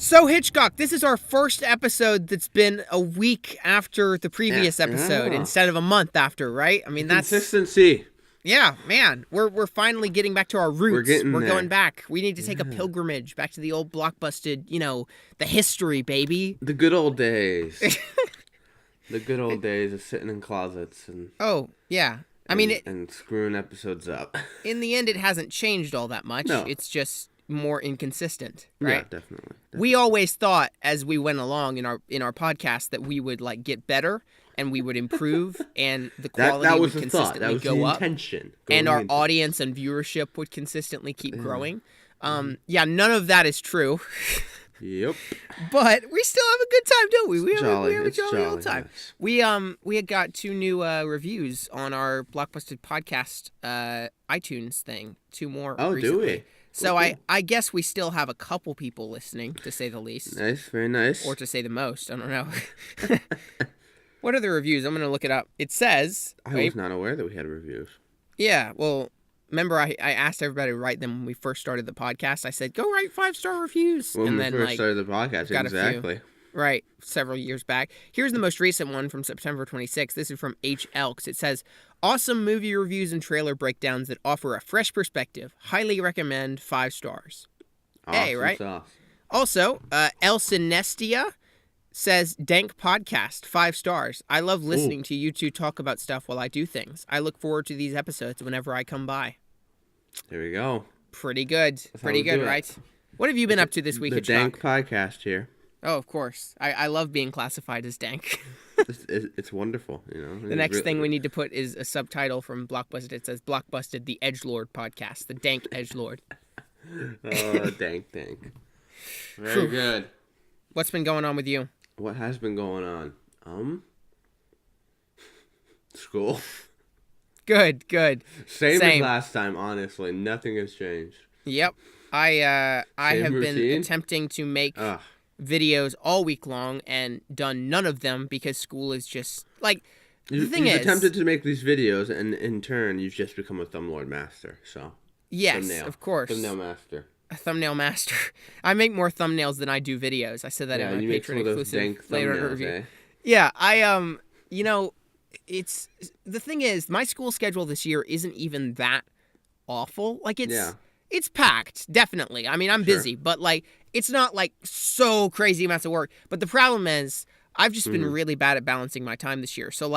So, Hitchcock, this is our first episode that's been a week after the previous episode instead of a month after, right? I mean, that's... Consistency. Yeah, man. We're finally getting back to our roots. We're going back. We need to take a pilgrimage back to the old Blockbusted, the history, baby. The good old days. The good old days of sitting in closets and... Oh, yeah. and screwing episodes up. In the end, it hasn't changed all that much. No. It's just more inconsistent, right? Yeah, definitely. We always thought as we went along in our podcast that we would get better and we would improve and the quality would consistently go up. Intention. And our audience and viewership would consistently keep growing. Yeah, none of that is true. Yep. But we still have a good time, don't we? We have a jolly old time. Yes. We had got 2 new reviews on our Blockbusted podcast iTunes thing. 2 more recently. Do we? So cool. I guess we still have a couple people listening, to say the least. Nice, very nice. Or to say the most. I don't know. What are the reviews? I'm going to look it up. It says... I was not aware that we had reviews. Yeah, well, remember I asked everybody to write them when we first started the podcast. I said, go write 5-star reviews. When we first started the podcast, exactly. Right, several years back. Here's the most recent one from September 26th. This is from H. Elks. It says, awesome movie reviews and trailer breakdowns that offer a fresh perspective. Highly recommend 5 stars. Awesome hey, right? Sauce. Also, Elsinestia says, dank podcast, 5 stars. I love listening to you two talk about stuff while I do things. I look forward to these episodes whenever I come by. There we go. Pretty good. Pretty good, right? What have you been up to this week, The dank podcast here. Oh, of course. I love being classified as dank. It's wonderful, The next thing we need to put is a subtitle from Blockbusted. It says, Blockbusted, the Edgelord podcast. The dank Edgelord. Oh, dank. Very good. What's been going on with you? What has been going on? School. Good. Same as last time, honestly. Nothing has changed. Yep. I have routine? been attempting to make videos all week long and done none of them because school is just the thing is, you've attempted to make these videos and in turn you've just become a thumbnail master. So yes, of course, thumbnail master. A thumbnail master. I make more thumbnails than I do videos. I said that in my Patreon exclusive later review. Eh? Yeah, it's the thing is my school schedule this year isn't even that awful. It's packed, definitely. I mean, I'm busy, but it's not so crazy amounts of work. But the problem is I've just been really bad at balancing my time this year. So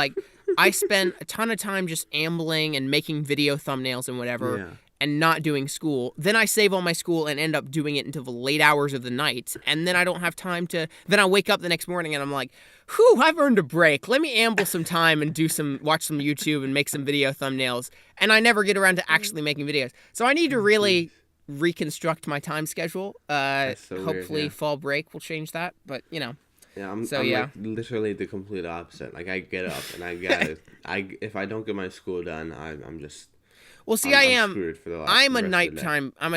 I spend a ton of time just ambling and making video thumbnails and whatever and not doing school. Then I save all my school and end up doing it until the late hours of the night. And then I don't have time to... Then I wake up the next morning and I'm like, whew, I've earned a break. Let me amble some time and watch some YouTube and make some video thumbnails. And I never get around to actually making videos. So I need to really reconstruct my time schedule. Hopefully weird, fall break will change that. But, Yeah, I'm literally the complete opposite. I get up and if I don't get my school done, I'm just... Well, see, I'm screwed for the last, I'm a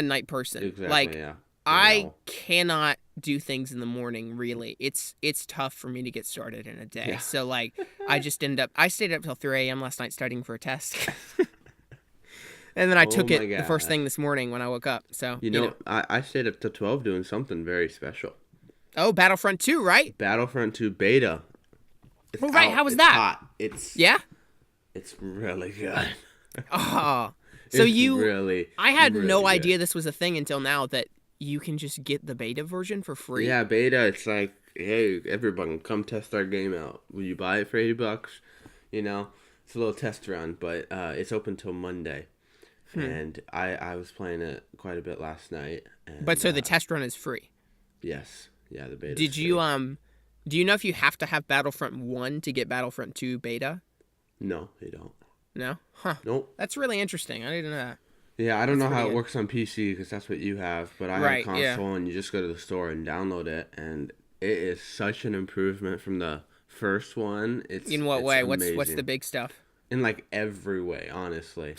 night person. Exactly, yeah. I cannot do things in the morning, really. It's tough for me to get started in a day. Yeah. So, I stayed up till 3 a.m. last night studying for a test. And then I took it the first thing this morning when I woke up. So, I stayed up till 12 doing something very special. Oh, Battlefront 2, right? Battlefront 2 beta. Well, right. How was that? Hot. It's really good. Oh. So I had no idea this was a thing until now that you can just get the beta version for free. Yeah, beta, it's hey, everyone, come test our game out. Will you buy it for $80? It's a little test run, but it's open till Monday. And I was playing it quite a bit last night. And, so the test run is free? Yes. Yeah, the beta. Did you, do you know if you have to have Battlefront 1 to get Battlefront 2 beta? No, you don't. No? Huh. Nope. That's really interesting. I didn't know that. Yeah, I don't know how it works on PC because that's what you have, but I have a console and you just go to the store and download it, and it is such an improvement from the first one. In what way? Amazing. What's the big stuff? In every way, honestly.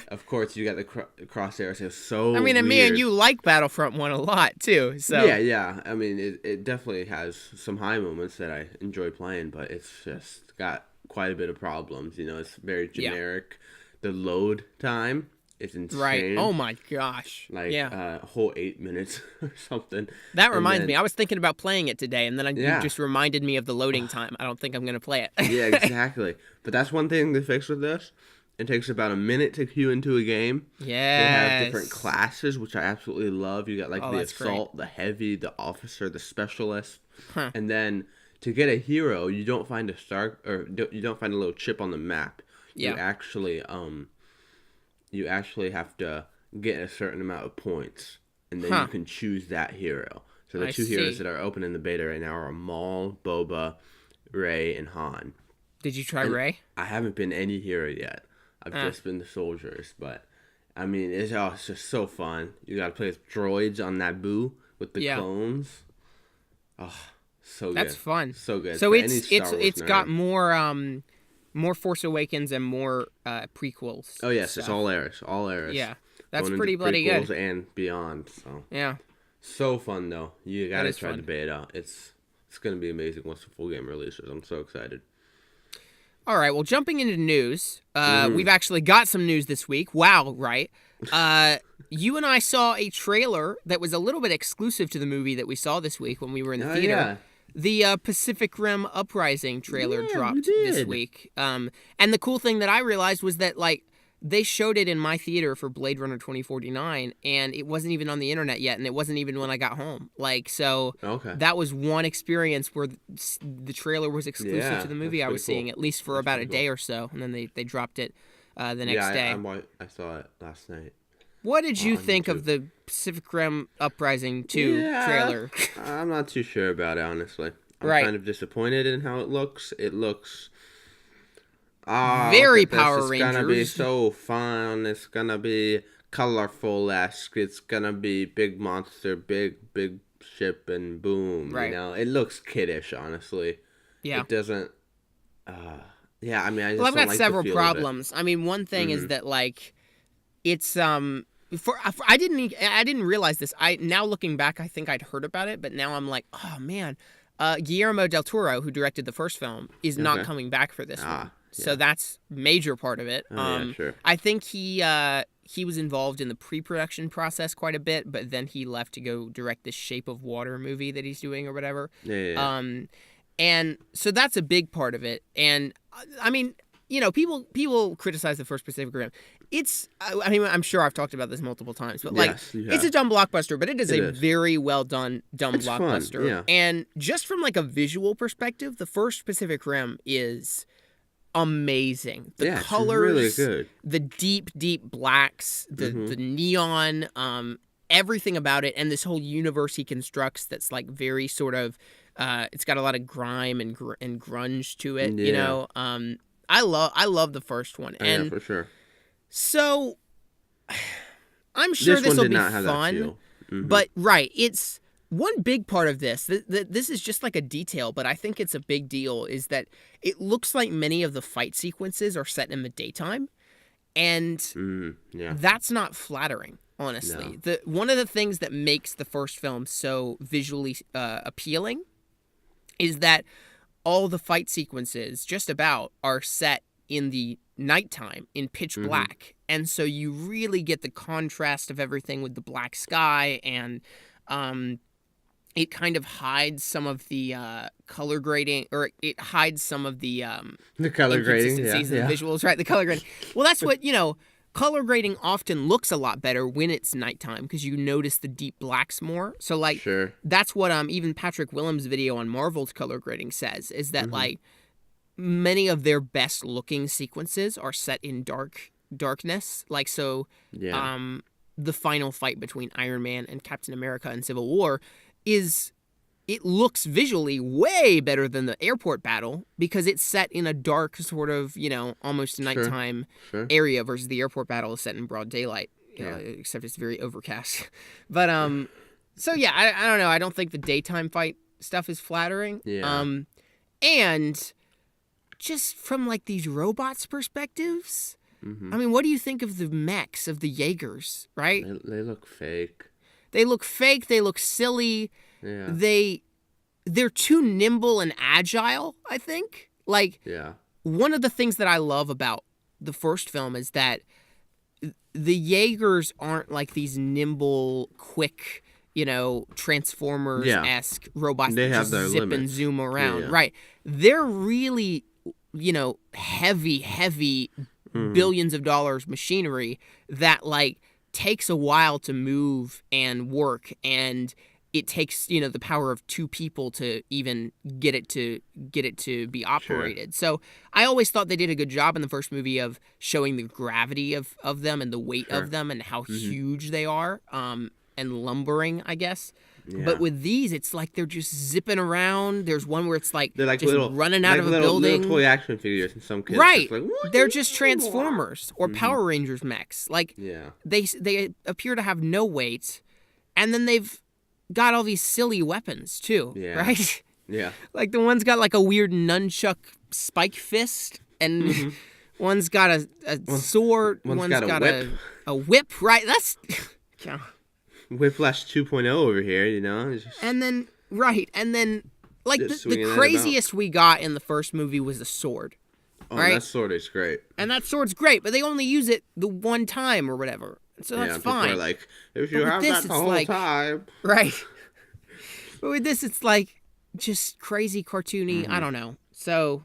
Of course, you got the crosshairs. It's so I mean, weird. Me and you like Battlefront 1 a lot, too. So Yeah. I mean, it definitely has some high moments that I enjoy playing, but it's just got quite a bit of problems. It's very generic. The load time It's insane. Right. Oh my gosh. Like yeah. A whole 8 minutes or something. That reminds me. I was thinking about playing it today, and then yeah. you just reminded me of the loading time. I don't think I'm going to play it. yeah, exactly. But that's one thing to fix with this. It takes about a minute to queue into a game. Yes. They have different classes, which I absolutely love. You got like the assault, great. the heavy, the officer, the specialist. Huh. And then to get a hero, you don't find a star, or you don't find a little chip on the map. Yeah. You actually have to get a certain amount of points, and then you can choose that hero. So the two heroes that are open in the beta right now are Maul, Boba, Rey, and Han. Did you try Rey? I haven't been any hero yet. I've just been the soldiers, but I mean, it's just so fun. You got to play with droids on Naboo with the clones. Oh, so good. That's fun. So good. So it's got more Force Awakens and more prequels. Oh yes, stuff. It's all eras. All eras. Yeah, that's pretty bloody good. And beyond. So yeah, so fun though. You gotta try the beta. It's gonna be amazing once the full game releases. I'm so excited. All right, well, jumping into news, we've actually got some news this week. Wow, right? You and I saw a trailer that was a little bit exclusive to the movie that we saw this week when we were in the theater. Yeah. The Pacific Rim Uprising trailer dropped this week. And the cool thing that I realized was that, like, they showed it in my theater for Blade Runner 2049, and it wasn't even on the internet yet, and it wasn't even when I got home. Like, so that was one experience where the trailer was exclusive to the movie I was seeing, at least for about a day or so, and then they dropped it the next day. I saw it last night. What did you think of the Pacific Rim Uprising 2 trailer? I'm not too sure about it, honestly. I'm kind of disappointed in how it looks. It looks... very Power Rangers. It's gonna be so fun. It's gonna be colorful-esque. It's gonna be big monster, big ship, and boom. Right. You know, it looks kiddish, honestly. Yeah. It doesn't. Yeah, I mean, I just I've don't got like several the feel problems. I mean, one thing is that, like, it's I didn't realize this. Now looking back, I think I'd heard about it, but now I'm like, oh man, Guillermo del Toro, who directed the first film, is not coming back for this one. So that's major part of it. Yeah, sure. I think he was involved in the pre-production process quite a bit, but then he left to go direct this Shape of Water movie that he's doing or whatever. Yeah. And so that's a big part of it. And I mean, you know, people criticize the first Pacific Rim. I mean, I'm sure I've talked about this multiple times, but like, it's a dumb blockbuster, but it is a very well done dumb blockbuster. Fun, yeah. And just from like a visual perspective, the first Pacific Rim is amazing. The colors, it's really good. The deep blacks, the neon, everything about it, and this whole universe he constructs that's like very sort of, it's got a lot of grime and grunge to it. You know, I love the first one, and yeah, for sure. So I'm sure this will be fun, but it's one big part of this. This is just like a detail, but I think it's a big deal. Is that it looks like many of the fight sequences are set in the daytime, and that's not flattering. Honestly, one of the things that makes the first film so visually appealing is that all the fight sequences, just about, are set in the nighttime in pitch black, and so you really get the contrast of everything with the black sky, and it kind of hides some of the color grading, or it hides some of the color grading, and the visuals, right? The color grading. Well, that's what, you know, color grading often looks a lot better when it's nighttime because you notice the deep blacks more. So, like, that's what even Patrick Willems' video on Marvel's color grading says, is that, like, many of their best looking sequences are set in darkness. Like, so the final fight between Iron Man and Captain America in Civil War it looks visually way better than the airport battle because it's set in a dark sort of, you know, almost nighttime area versus the airport battle is set in broad daylight, except it's very overcast. But so yeah, I don't know. I don't think the daytime fight stuff is flattering. And just from like these robots' perspectives, I mean, what do you think of the mechs, of the Jaegers, right? They look fake. They look fake. They look silly. Yeah. They're too nimble and agile, I think. Like, one of the things that I love about the first film is that the Jaegers aren't like these nimble, quick, Transformers-esque robots They that have just their zip limits. and zoom around. Yeah. Right. They're really, heavy billions of dollars machinery that like takes a while to move and work, and it takes the power of two people to even get it to be operated. So I always thought they did a good job in the first movie of showing the gravity of them and the weight of them and how huge they are, and lumbering, I guess. Yeah. But with these, it's like they're just zipping around. There's one where it's like they're like just little, running out of a building. Little toy action figures in some kids. Right. Like, they're just Transformers or Power Rangers mechs. Like yeah. they appear to have no weight, and then they've got all these silly weapons too. Yeah. Right? Yeah. Like the one's got like a weird nunchuck spike fist, and one's got a sword. One's got whip. A whip. Right. That's. Yeah. Whiplash 2.0 over here, And then like the swinging craziest we got in the first movie was the sword. Oh, right? that sword is great. And that sword's great, but they only use it the one time or whatever. So that's fine. People are like, if you have this, that the whole time. Right. But with this, it's like just crazy cartoony. I don't know. So,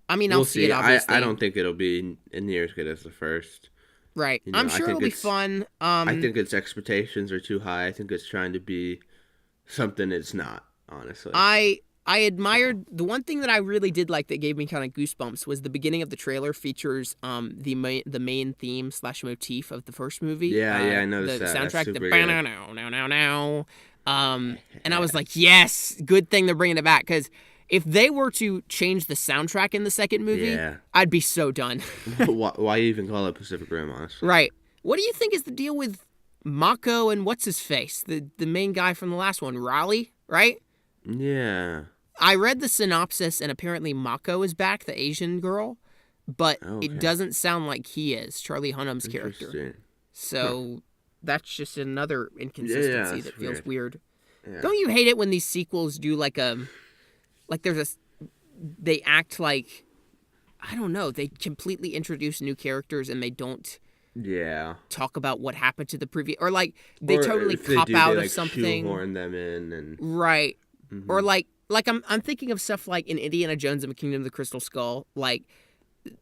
I mean, I'll see it, obviously. I don't think it'll be near as good as the first. Right. I'm sure it'll be fun. I think its expectations are too high. I think it's trying to be something it's not, honestly. I admired the one thing that I really did like that gave me kind of goosebumps was the beginning of the trailer features the main theme / motif of the first movie. Yeah, I noticed the that. soundtrack, That's the now. And I was like, yes, good thing they're bringing it back, because if they were to change the soundtrack in the second movie, I'd be so done. Why even call it Pacific Rim, honestly? Right. What do you think is the deal with Mako and what's his face, the main guy from the last one, Raleigh, right? Yeah. I read the synopsis, and apparently Mako is back, the Asian girl, but it doesn't sound like he is, Charlie Hunnam's character. So that's just another inconsistency that feels weird. Yeah. Don't you hate it when these sequels do they act like, I don't know, they completely introduce new characters and they don't talk about what happened to the previous, or like they totally cop out of something. Shoehorn them in and right. Or like I'm thinking of stuff like in Indiana Jones and the Kingdom of the Crystal Skull, like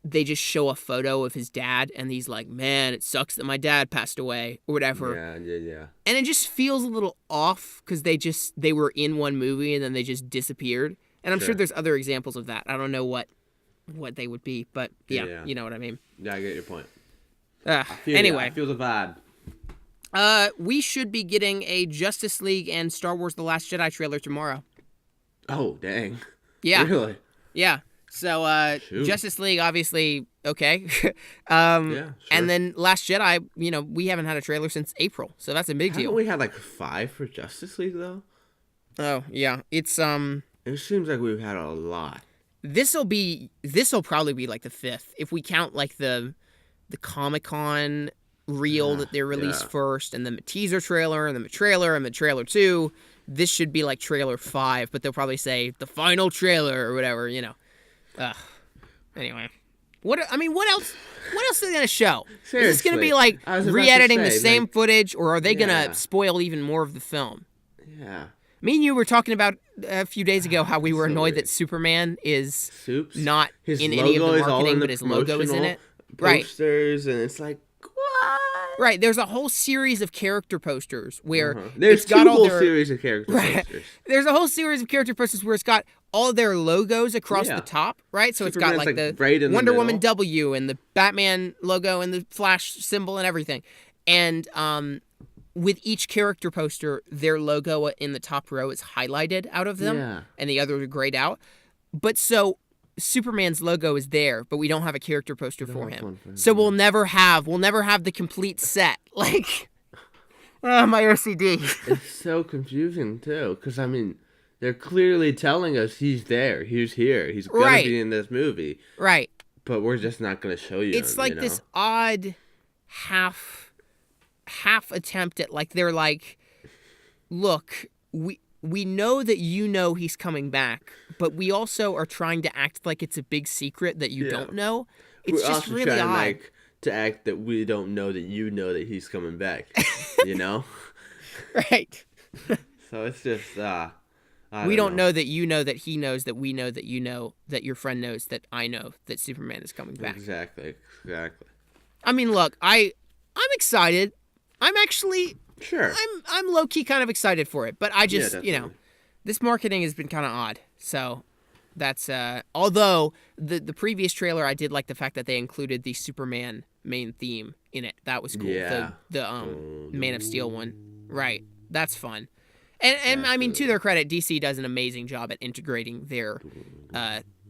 they just show a photo of his dad and he's like, man, it sucks that my dad passed away or whatever. Yeah. And it just feels a little off because they were in one movie and then they just disappeared. And I'm sure there's other examples of that. I don't know what they would be, but yeah, you know what I mean. Yeah, I get your point. Anyway. I feel the vibe. We should be getting a Justice League and Star Wars The Last Jedi trailer tomorrow. Oh, dang. Yeah. Really? Yeah. So, Justice League, obviously, okay. And then Last Jedi, we haven't had a trailer since April, so that's a big deal. Haven't we had like 5 for Justice League, though? Oh, yeah. It's, It seems like we've had a lot. This'll probably be like the 5th, if we count like the Comic-Con reel that they released first, and then the teaser trailer, and then the trailer, and the trailer 2. This should be like trailer 5, but they'll probably say the final trailer or whatever, Anyway. What else are they going to show? Seriously, is this going to be like re-editing the same footage, or are they going to spoil even more of the film? Yeah. Me and you were talking about a few days ago how we were annoyed that Superman is not in any of the marketing, but his logo is in it. Posters, and it's like, what? Right, there's a whole series of character posters where there's it's got two all whole their series of character posters. There's a whole series of character posters where it's got all their logos across the top, right? So Superman's it's got like right the in Wonder the Woman W and the Batman logo and the Flash symbol and everything. And with each character poster, their logo in the top row is highlighted out of them, and the others are grayed out. But so Superman's logo is there, but we don't have a character poster for him. So we'll never have the complete set. Like, my OCD. It's so confusing too, because I mean, they're clearly telling us he's there, he's here, he's gonna be in this movie, right? But we're just not gonna show you. It's like this odd half attempt at like they're like, look, we know that he's coming back, but we also are trying to act like it's a big secret that you don't know. It's just really odd. to act that we don't know that you know that he's coming back, you know? Right. So it's just, we don't know that you know that he knows that we know that you know that your friend knows that I know that Superman is coming back. Exactly. I mean, look, I'm excited. I'm actually Sure. I'm low key kind of excited for it, but I just definitely. this marketing has been kind of odd. So that's although the previous trailer, I did like the fact that they included the Superman main theme in it. That was cool. Yeah. The Man of Steel one, right? That's fun. And I mean, to their credit, DC does an amazing job at integrating their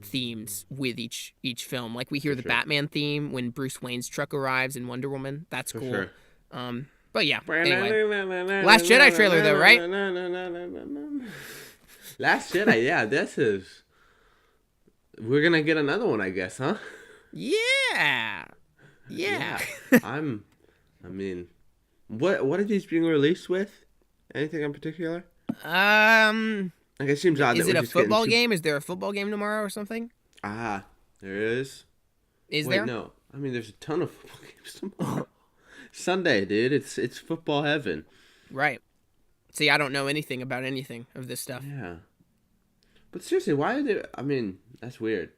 themes with each film. Like we hear the Batman theme when Bruce Wayne's truck arrives in Wonder Woman. That's cool. Sure. But yeah. Anyway, Last Jedi trailer though, right? Last Jedi, yeah. This is. We're gonna get another one, I guess, huh? Yeah. I mean, what are these being released with? Anything in particular? Like it seems odd. Is it a football game? Is there a football game tomorrow or something? There is. Is there? No. I mean, there's a ton of football games tomorrow. Sunday, dude. It's football heaven. Right. See, I don't know anything about anything of this stuff. Yeah. But seriously, why are they? I mean, that's weird.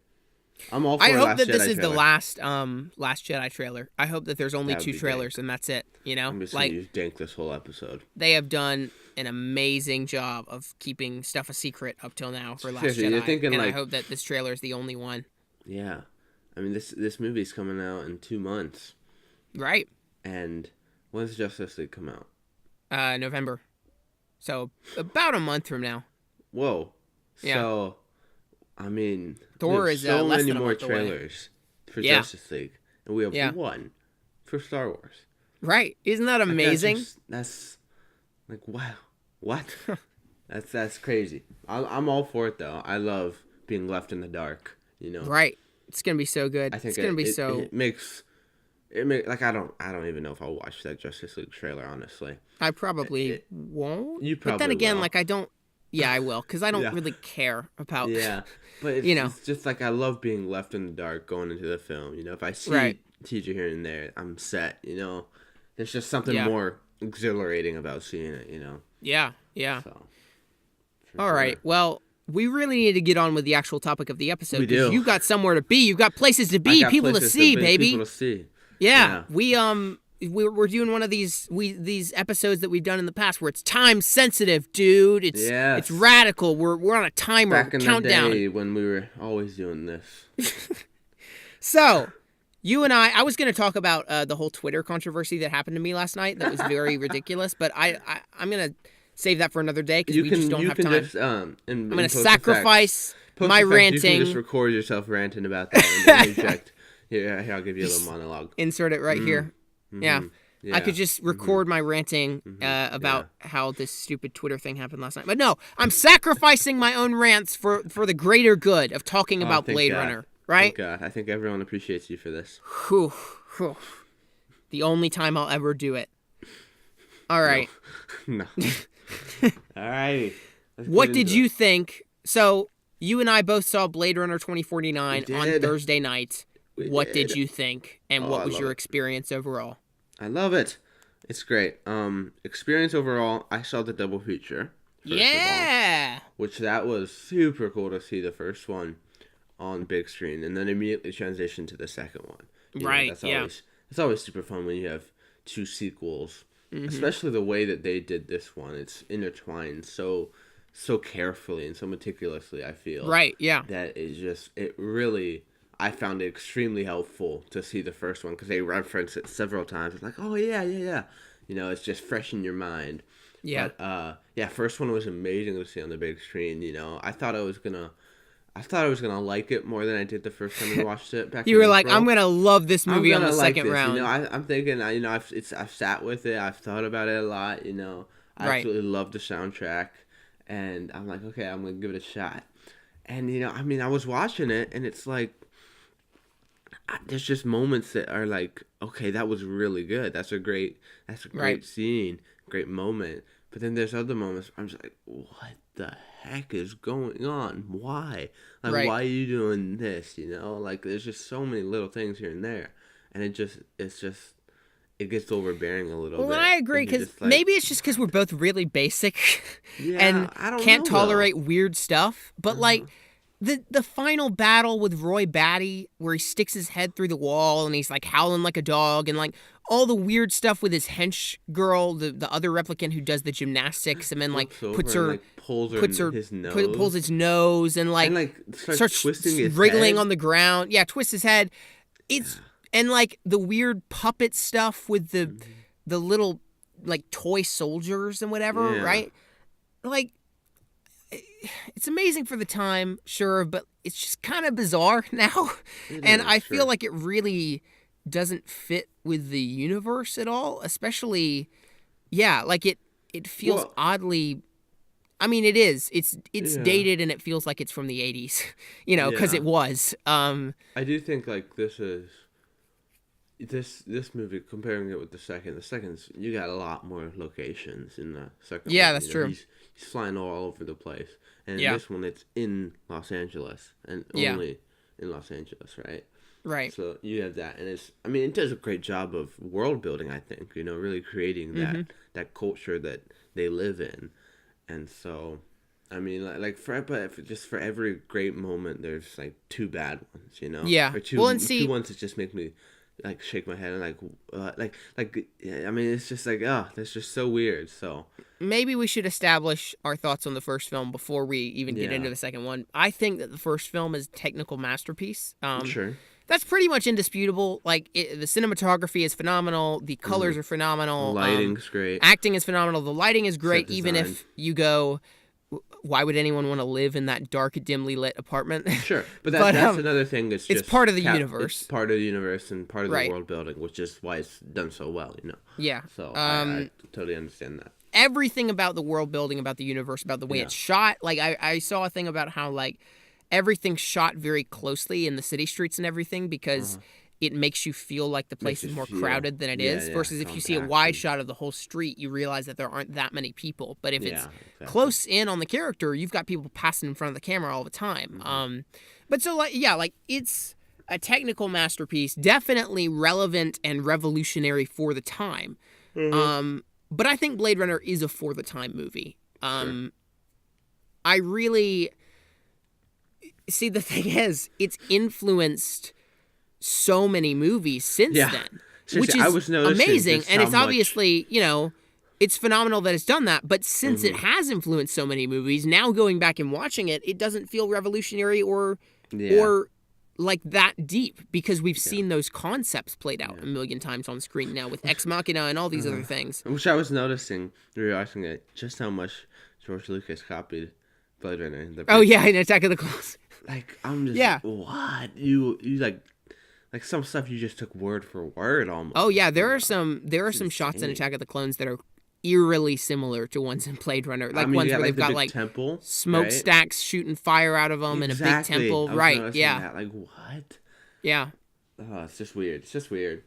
I'm all for I hope Last that Jedi this is trailer. the last Jedi trailer. I hope that there's only That would 2 be trailers and that's it. You know, I'm just gonna use Dank this whole episode. They have done an amazing job of keeping stuff a secret up till now for Last Seriously, Jedi. you're thinking, and I like- hope that this trailer is the only one. Yeah. I mean, this movie's coming out in 2 months. Right. And when does Justice League come out? November. So about a month from now. Whoa. Yeah. So, I mean, Thor we have is, so less many than a more month away. trailers for Yeah. Justice League, and we have one for Star Wars. Right. Isn't that amazing? That's like, wow, what? that's crazy. I'm all for it though. I love being left in the dark. You know. Right. It's gonna be so good. I think it's gonna be so. It makes like I don't even know if I'll watch that Justice League trailer, honestly. I probably won't. You probably But then again, will. like I don't. Yeah, I will, because I don't Yeah. really care about. Yeah, but it's, it's just like I love being left in the dark going into the film. You know, if I see a teacher here and there, I'm set. You know, there's just something more exhilarating about seeing it. You know. Yeah. So, all sure. right. Well, we really need to get on with the actual topic of the episode. We do. You got somewhere to be. You got places to be. People to see, baby. People to see. Yeah. We're doing one of these episodes that we've done in the past where it's time sensitive, dude. It's radical. We're on a timer. Back in countdown. the day when we were always doing this. So, you and I was going to talk about the whole Twitter controversy that happened to me last night. That was very ridiculous, but I'm going to save that for another day because we just don't have time. I'm going to sacrifice my ranting. You can just record yourself ranting about that and then inject. Here, I'll give you a little monologue. Insert it right here. Yeah. I could just record my ranting about how this stupid Twitter thing happened last night. But no, I'm sacrificing my own rants for the greater good of talking about Blade Runner. Right? Thank God. I think everyone appreciates you for this. Whew. The only time I'll ever do it. All right. No. All right. What did you think? So, you and I both saw Blade Runner 2049 on Thursday night. What did you think? And what was your experience overall? I love it. It's great. Experience overall, I saw the double feature. Yeah. Which that was super cool to see the first one on big screen and then immediately transition to the second one. Right, It's always super fun when you have 2 sequels. Especially the way that they did this one. It's intertwined so carefully and so meticulously, I feel. Right, yeah. That is just, it really... I found it extremely helpful to see the first one because they reference it several times. It's like, oh, yeah. You know, it's just fresh in your mind. Yeah. But, first one was amazing to see on the big screen, you know. I thought I was going to like it more than I did the first time we watched it back You were like, I'm going to love this movie on the second round. You know, I'm thinking, you know, I've sat with it. I've thought about it a lot, you know. I absolutely love the soundtrack. And I'm like, okay, I'm going to give it a shot. And, you know, I mean, I was watching it and it's like, there's just moments that are like, okay, that was really good. That's a great scene, great moment. But then there's other moments I'm just like, what the heck is going on? Why? Like, why are you doing this? You know, like there's just so many little things here and there. and it gets overbearing a little bit. Well, I agree, because maybe it's just because we're both really basic and I don't can't know, tolerate weird stuff. But, the final battle with Roy Batty, where he sticks his head through the wall and he's, howling like a dog, and, all the weird stuff with his hench girl, the other replicant who does the gymnastics, and then, pulls his nose, and, starts twisting his wriggling head on the ground. Yeah, twists his head. It's... And, the weird puppet stuff with the little, toy soldiers and whatever, right? It's amazing for the time, sure, but it's just kind of bizarre now. And I feel like it really doesn't fit with the universe at all, especially, it feels oddly... I mean, it is. It's dated, and it feels like it's from the 80s, because it was. I do think, this is... This movie, comparing it with the second's, you got a lot more locations in the second. Yeah, one. That's true. He's flying all over the place, and in this one, it's in Los Angeles and only in Los Angeles, right? Right. So you have that, and it does a great job of world building. I think really creating that culture that they live in, and so. I mean, just for every great moment, there's two bad ones, Yeah. Or two ones that just make me shake my head and I mean, it's just that's just so weird. So maybe we should establish our thoughts on the first film before we even get into the second one. I think that the first film is a technical masterpiece. Sure. That's pretty much indisputable. The cinematography is phenomenal. The colors are phenomenal. The lighting's great. Acting is phenomenal. The lighting is great, even if you go... Why would anyone want to live in that dark, dimly lit apartment? Sure, but that's another thing. It's part of the universe. It's part of the universe and part of the world building, which is why it's done so well. Yeah. So I totally understand that. Everything about the world building, about the universe, about the way it's shot. I saw a thing about how everything's shot very closely in the city streets and everything because. It makes you feel like the place is more crowded than it is. Versus if you see a wide shot of the whole street, you realize that there aren't that many people. But if it's close in on the character, you've got people passing in front of the camera all the time. But so it's a technical masterpiece, definitely relevant and revolutionary for the time. But I think Blade Runner is a for the time movie. I really see, the thing is, it's influenced so many movies since then, which is amazing, and it's obviously it's phenomenal that it's done that. But since it has influenced so many movies, now going back and watching it, it doesn't feel revolutionary or that deep because we've seen those concepts played out a million times on screen now with Ex Machina and all these other things. Which I was noticing rewatching it, just how much George Lucas copied Blade Runner. In Attack of the Clones. I'm just what you some stuff you just took word for word almost. Oh yeah, there are some shots in Attack of the Clones that are eerily similar to ones in Blade Runner, ones where they've got temple, smokestacks shooting fire out of them and a big temple, right? Yeah. That. What? Yeah. Oh, it's just weird.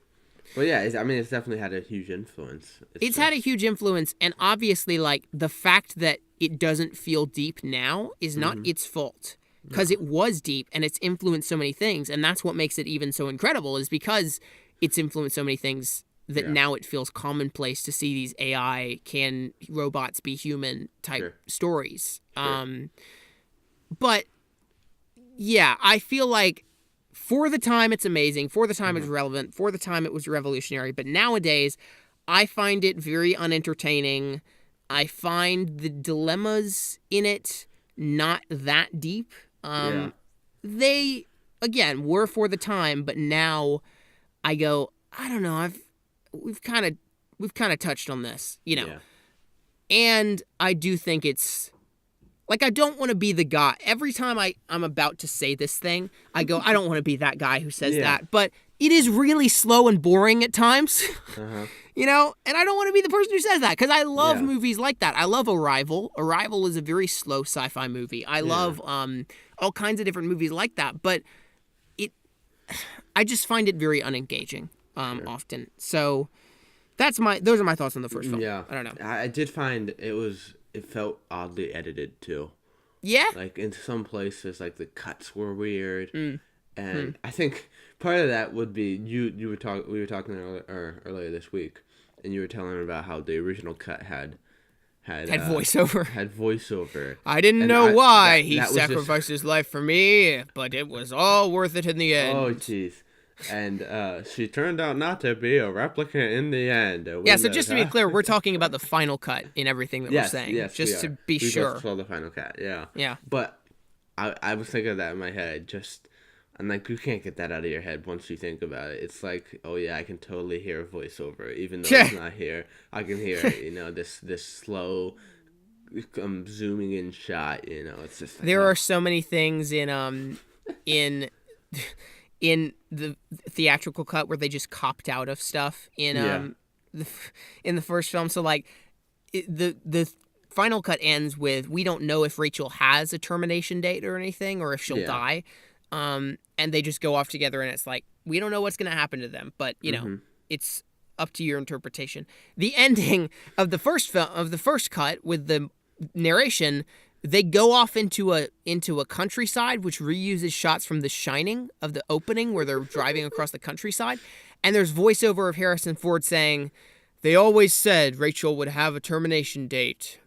But yeah, it's definitely had a huge influence. It's had a huge influence, and obviously, the fact that it doesn't feel deep now is not its fault. Because it was deep and it's influenced so many things, and that's what makes it even so incredible, is because it's influenced so many things that now it feels commonplace to see these AI, can robots be human type stories. But yeah, I feel like for the time it's amazing, for the time it's relevant, for the time it was revolutionary, but nowadays I find it very unentertaining. I find the dilemmas in it not that deep. They, again, were for the time, but now I go, I don't know, we've kind of touched on this, and I do think it's, I don't want to be the guy, every time I'm about to say this thing, I go, I don't want to be that guy who says that, but it is really slow and boring at times, and I don't want to be the person who says that, because I love movies like that. I love Arrival. Arrival is a very slow sci-fi movie. I love all kinds of different movies like that, but I just find it very unengaging often. So those are my thoughts on the first film. Yeah. I don't know. I did find it felt oddly edited too. Yeah. In some places, the cuts were weird. And I think part of that would be we were talking earlier this week, and you were telling me about how the original cut had voiceover. Had voiceover. I didn't know why he sacrificed his life for me, but it was all worth it in the end. Oh, jeez. And she turned out not to be a replicant in the end. Yeah, so just to be clear, we're talking about the final cut in everything that we're saying. Yes, just to be sure. We both saw the final cut, yeah. Yeah. But I was thinking of that in my head, and like, you can't get that out of your head once you think about it. It's like, oh yeah, I can totally hear a voiceover, even though it's not here. I can hear it, this slow zooming in shot, it's just like, there are so many things in the theatrical cut where they just copped out of stuff in the first film. So like the final cut ends with, we don't know if Rachel has a termination date or anything, or if she'll die. And they just go off together, and it's like, we don't know what's going to happen to them, but it's up to your interpretation. The ending of the first cut with the narration, they go off into a countryside, which reuses shots from The Shining of the opening where they're driving across the countryside, and there's voiceover of Harrison Ford saying, "They always said Rachel would have a termination date.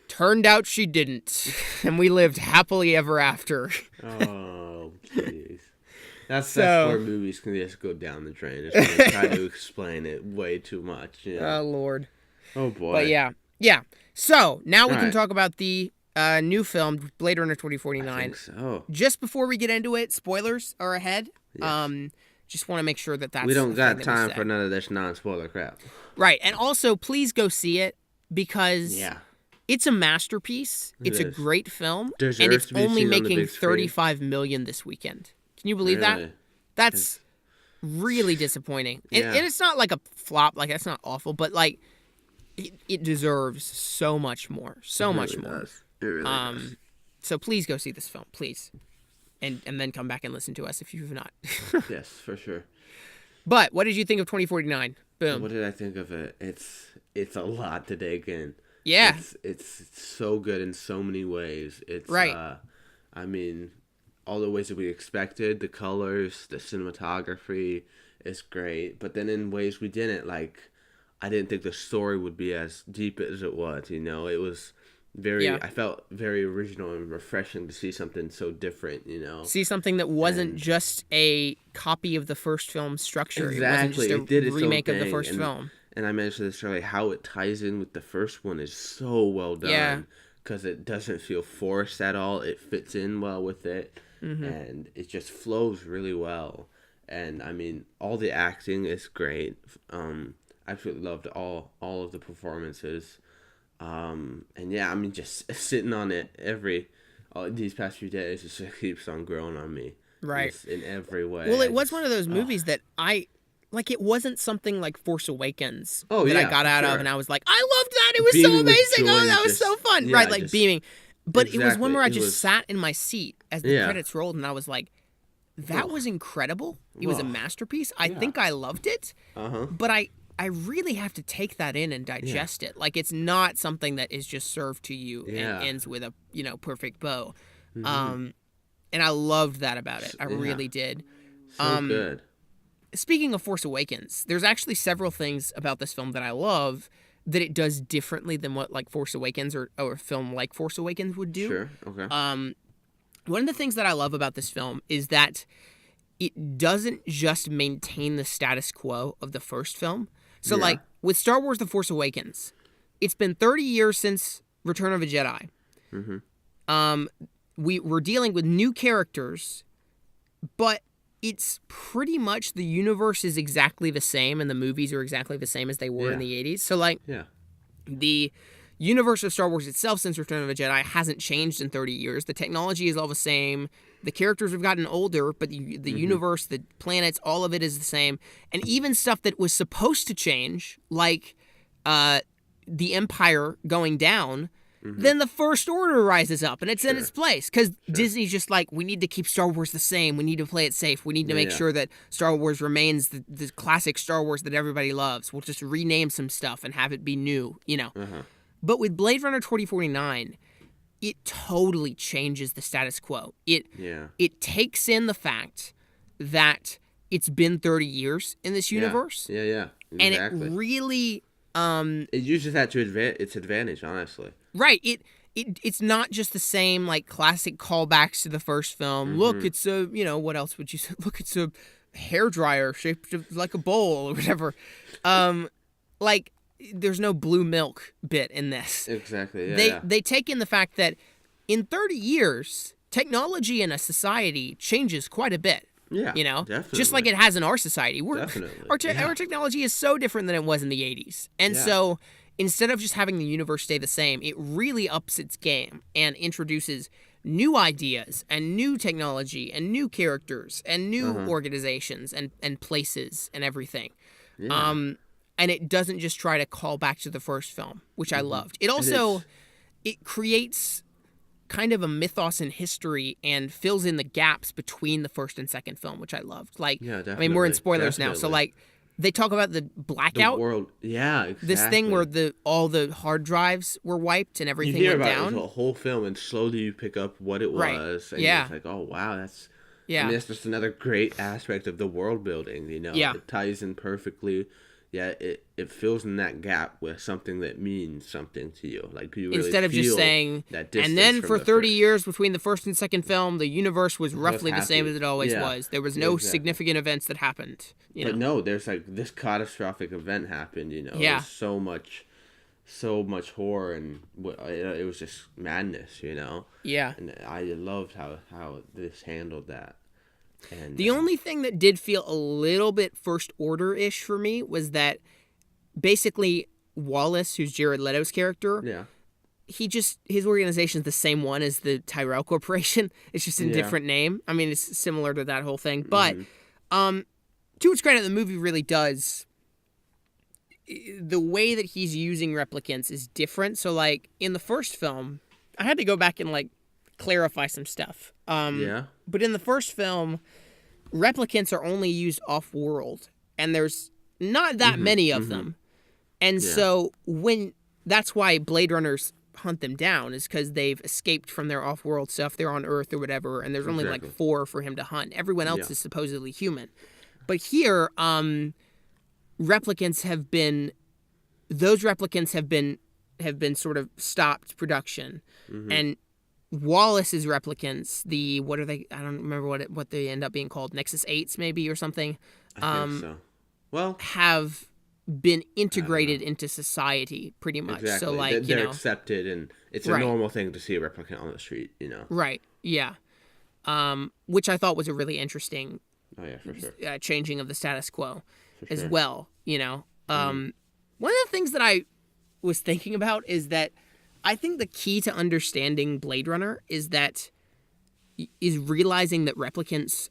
Turned out she didn't, and we lived happily ever after." Oh, jeez. That's where movies can just go down the drain. It's when they try to explain it way too much. Oh, Lord. Oh, boy. But yeah. So now we can talk about the new film, Blade Runner 2049. I think so. Just before we get into it, spoilers are ahead. Yes. Just want to make sure that's we don't got time for none of this non-spoiler crap. Right, and also please go see it, because it's a masterpiece. It's a great film, and it's only making $35 million this weekend. Can you believe that? That's really disappointing. And it's not like a flop. Like, that's not awful, but like, it deserves so much more. So much more. It really does. So please go see this film, please. And then come back and listen to us if you've not. Yes, for sure. But what did you think of 2049? Boom. What did I think of it? It's a lot to take in. Yeah. It's so good in so many ways. It's right. I mean, all the ways that we expected, the colors, the cinematography is great, but then in ways we didn't. Like, I didn't think the story would be as deep as it was, It was I felt very original and refreshing to see something so different, See something that wasn't just a copy of the first film's structure. Exactly. It wasn't just a remake of the first film. And I mentioned this earlier, how it ties in with the first one is so well done. Because it doesn't feel forced at all. It fits in well with it. Mm-hmm. And it just flows really well. And, I mean, all the acting is great. I absolutely loved all of the performances. And yeah, I mean, just sitting on it these past few days, it just keeps on growing on me. Right. Just in every way. Well, it was one of those movies that it wasn't something like Force Awakens that I got out of, and I was like, I loved that. It was beaming so amazing. Oh, that was so fun. Right, like beaming. But exactly. It was one where I just sat in my seat as the credits rolled, and I was like, that was incredible. It was a masterpiece. I think I loved it. But I really have to take that in and digest it. Like, it's not something that is just served to you and ends with a perfect bow. Mm-hmm. And I loved that about it. I really did. So good. Speaking of Force Awakens, there's actually several things about this film that I love that it does differently than what like Force Awakens or a film like Force Awakens would do. Sure. Okay. One of the things that I love about this film is that it doesn't just maintain the status quo of the first film. So, like, with Star Wars The Force Awakens, it's been 30 years since Return of a Jedi. Mm-hmm. We're dealing with new characters, but it's pretty much the universe is exactly the same, and the movies are exactly the same as they were in the 80s. So, like, the universe of Star Wars itself since Return of a Jedi hasn't changed in 30 years. The technology is all the same. The characters have gotten older, but the universe, the planets, all of it is the same. And even stuff that was supposed to change, like the Empire going down, then the First Order rises up, and it's in its place. Because Disney's just like, we need to keep Star Wars the same. We need to play it safe. We need to make sure that Star Wars remains the classic Star Wars that everybody loves. We'll just rename some stuff and have it be new, But with Blade Runner 2049... it totally changes the status quo. It Yeah. it takes in the fact that it's been 30 years in this universe. Yeah. Yeah. And Exactly. it really It uses that to its advantage, honestly. right. It's not just the same like classic callbacks to the first film. Look, it's a, you know, what else would you say? Look, it's a hairdryer shaped like a bowl or whatever. Like there's no blue milk bit in this. Exactly. Yeah. They take in the fact that in 30 years, technology in a society changes quite a bit. Yeah. You know, definitely. just like it has in our society. Definitely. Our technology is so different than it was in the 80s. And so instead of just having the universe stay the same, it really ups its game and introduces new ideas and new technology and new characters and new organizations and places and everything. Yeah. And it doesn't just try to call back to the first film, which I loved. It also it creates kind of a mythos in history and fills in the gaps between the first and second film, which I loved. Like, Yeah, I mean, we're in spoilers now, so like, they talk about the blackout. The world, yeah, exactly. This thing where all the hard drives were wiped and everything went down. You hear about the whole film, and slowly you pick up what it was. And it's like, oh wow, that's. Yeah. I mean, that's just another great aspect of the world building. You know, it ties in perfectly. Yeah, it fills in that gap with something that means something to you. Like you really instead of just saying, and then for 30 years between the first and second film, the universe was roughly the same as it always was. There was no significant events that happened. But no, there's like this catastrophic event happened. You know, there's so much horror, and it was just madness. You know. Yeah. And I loved how this handled that. And the only thing that did feel a little bit first order-ish for me was that basically Wallace, who's Jared Leto's character, his organization's the same one as the Tyrell Corporation. It's just a different name. I mean, it's similar to that whole thing. But to its credit, the movie really does. The way that he's using replicants is different. So, like, in the first film, I had to go back and, like, clarify some stuff. But in the first film, replicants are only used off-world, and there's not that many of them. And so that's why Blade Runners hunt them down, is because they've escaped from their off-world stuff. They're on Earth or whatever, and there's only like 4 for him to hunt. Everyone else is supposedly human. But here, replicants have been sort of stopped production, and Wallace's replicants, what are they? I don't remember what they end up being called. Nexus 8s maybe or something. I think so. Well, have been integrated into society pretty much. Exactly. So like they're accepted, and it's a normal thing to see a replicant on the street. You know. Right. Yeah. Which I thought was a really interesting. Oh yeah, for sure. Changing of the status quo, as well. You know. One of the things that I was thinking about is that I think the key to understanding Blade Runner is realizing that replicants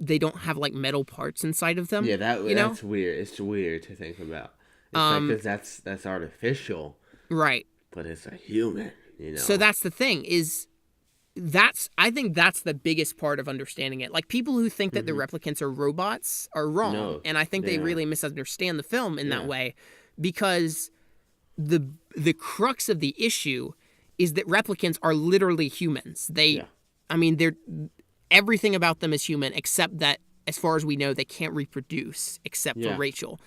they don't have like metal parts inside of them. Yeah, that's weird. It's weird to think about. It's like 'cause that's artificial. Right. But it's a human, you know. So that's the thing I think that's the biggest part of understanding it. Like people who think that the replicants are robots are wrong. No, and I think they really misunderstand the film in that way, because the crux of the issue is that replicants are literally humans. I mean, everything about them is human, except that, as far as we know, they can't reproduce, except for Rachel.